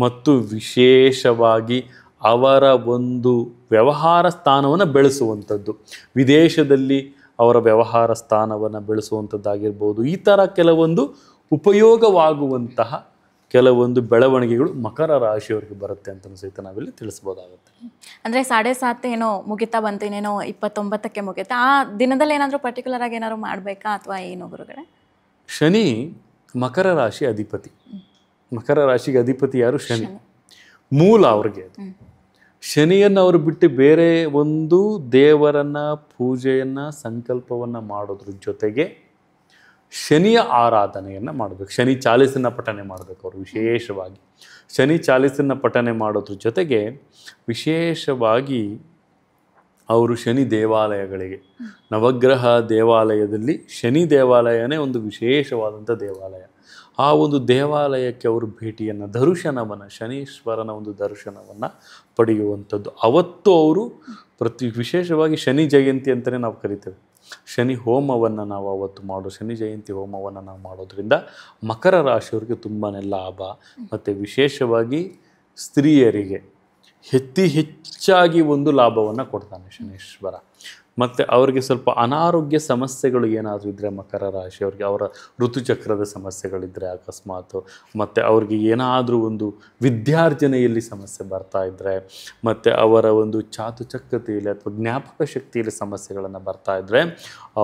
ಮತ್ತು ವಿಶೇಷವಾಗಿ ಅವರ ಒಂದು ವ್ಯವಹಾರ ಸ್ಥಾನವನ್ನು ಬೆಳೆಸುವಂಥದ್ದು, ವಿದೇಶದಲ್ಲಿ ಅವರ ವ್ಯವಹಾರ ಸ್ಥಾನವನ್ನು ಬೆಳೆಸುವಂಥದ್ದಾಗಿರ್ಬೋದು. ಈ ಥರ ಕೆಲವೊಂದು ಉಪಯೋಗವಾಗುವಂತಹ ಕೆಲವೊಂದು ಬೆಳವಣಿಗೆಗಳು ಮಕರ ರಾಶಿಯವರಿಗೆ ಬರುತ್ತೆ ಅಂತ ಸಹಿತ ನಾವಿಲ್ಲಿ ತಿಳಿಸ್ಬೋದಾಗುತ್ತೆ. ಅಂದರೆ 7.5 ಏನೋ ಮುಗಿತಾ ಬಂತು, ಇನ್ನೇನೋ 29ಕ್ಕೆ ಮುಗಿಯುತ್ತೆ. ಆ ದಿನದಲ್ಲಿ ಏನಾದರೂ ಪರ್ಟಿಕ್ಯುಲರ್ ಆಗಿ ಏನಾದ್ರು ಮಾಡಬೇಕಾ ಅಥವಾ ಏನು ಗುರುಗಳೇ? ಶನಿ ಮಕರ ರಾಶಿ ಅಧಿಪತಿ. ಮಕರ ರಾಶಿಗೆ ಅಧಿಪತಿ ಯಾರು? ಶನಿ. ಮೂಲ ಅವ್ರಿಗೆ ಅದು. ಶನಿಯನ್ನು ಅವರು ಬಿಟ್ಟು ಬೇರೆ ಒಂದು ದೇವರನ್ನು ಪೂಜೆಯನ್ನು ಸಂಕಲ್ಪವನ್ನು ಮಾಡೋದ್ರ ಜೊತೆಗೆ ಶನಿಯ ಆರಾಧನೆಯನ್ನು ಮಾಡಬೇಕು. ಶನಿ ಚಾಲಿಸನ್ನು ಪಠನೆ ಮಾಡಬೇಕು ಅವರು. ವಿಶೇಷವಾಗಿ ಶನಿ ಚಾಲಿಸನ್ನು ಪಠನೆ ಮಾಡೋದ್ರ ಜೊತೆಗೆ ವಿಶೇಷವಾಗಿ ಅವರು ಶನಿ ದೇವಾಲಯಗಳಿಗೆ, ನವಗ್ರಹ ದೇವಾಲಯದಲ್ಲಿ ಶನಿ ದೇವಾಲಯನೇ ಒಂದು ವಿಶೇಷವಾದಂಥ ದೇವಾಲಯ. ಆ ಒಂದು ದೇವಾಲಯಕ್ಕೆ ಅವರು ಭೇಟಿಯನ್ನು, ದರ್ಶನವನ್ನು, ಶನೀಶ್ವರನ ಒಂದು ದರ್ಶನವನ್ನು ಪಡೆಯುವಂಥದ್ದು. ಅವತ್ತು ಅವರು ವಿಶೇಷವಾಗಿ ಶನಿ ಜಯಂತಿ ಅಂತಲೇ ನಾವು ಕರಿತೇವೆ. ಶನಿ ಹೋಮವನ್ನು ನಾವು ಅವತ್ತು ಶನಿ ಜಯಂತಿ ಹೋಮವನ್ನು ನಾವು ಮಾಡೋದ್ರಿಂದ ಮಕರ ರಾಶಿಯವರಿಗೆ ತುಂಬಾ ಲಾಭ. ಮತ್ತು ವಿಶೇಷವಾಗಿ ಸ್ತ್ರೀಯರಿಗೆ ಹೆಚ್ಚಾಗಿ ಒಂದು ಲಾಭವನ್ನು ಕೊಡ್ತಾನೆ ಶನೀಶ್ವರ. ಮತ್ತು ಅವರಿಗೆ ಸ್ವಲ್ಪ ಅನಾರೋಗ್ಯ ಸಮಸ್ಯೆಗಳು ಏನಾದರೂ ಇದ್ದರೆ ಮಕರ ರಾಶಿಯವರಿಗೆ, ಅವರ ಋತುಚಕ್ರದ ಸಮಸ್ಯೆಗಳಿದ್ದರೆ ಅಕಸ್ಮಾತ್, ಮತ್ತು ಅವ್ರಿಗೆ ಏನಾದರೂ ಒಂದು ವಿದ್ಯಾರ್ಜನೆಯಲ್ಲಿ ಸಮಸ್ಯೆ ಬರ್ತಾ ಇದ್ದರೆ, ಮತ್ತು ಅವರ ಒಂದು ಚಾತುಚಕ್ರತೆಯಲ್ಲಿ ಅಥವಾ ಜ್ಞಾಪಕ ಶಕ್ತಿಯಲ್ಲಿ ಸಮಸ್ಯೆಗಳನ್ನು ಬರ್ತಾ ಇದ್ದರೆ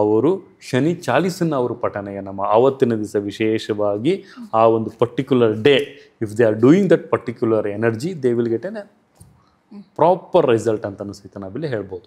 ಅವರು ಶನಿ ಚಾಲಿಸನ್ನು ಅವರು ಪಠನೆಯನ್ನು ಆವತ್ತಿನ ದಿವಸ ವಿಶೇಷವಾಗಿ ಆ ಒಂದು particular day, if they are doing that particular energy, they will get N proper result ಅಂತಲೂ ಸಹಿತ ನಾವಿಲ್ಲಿ ಹೇಳ್ಬೋದು.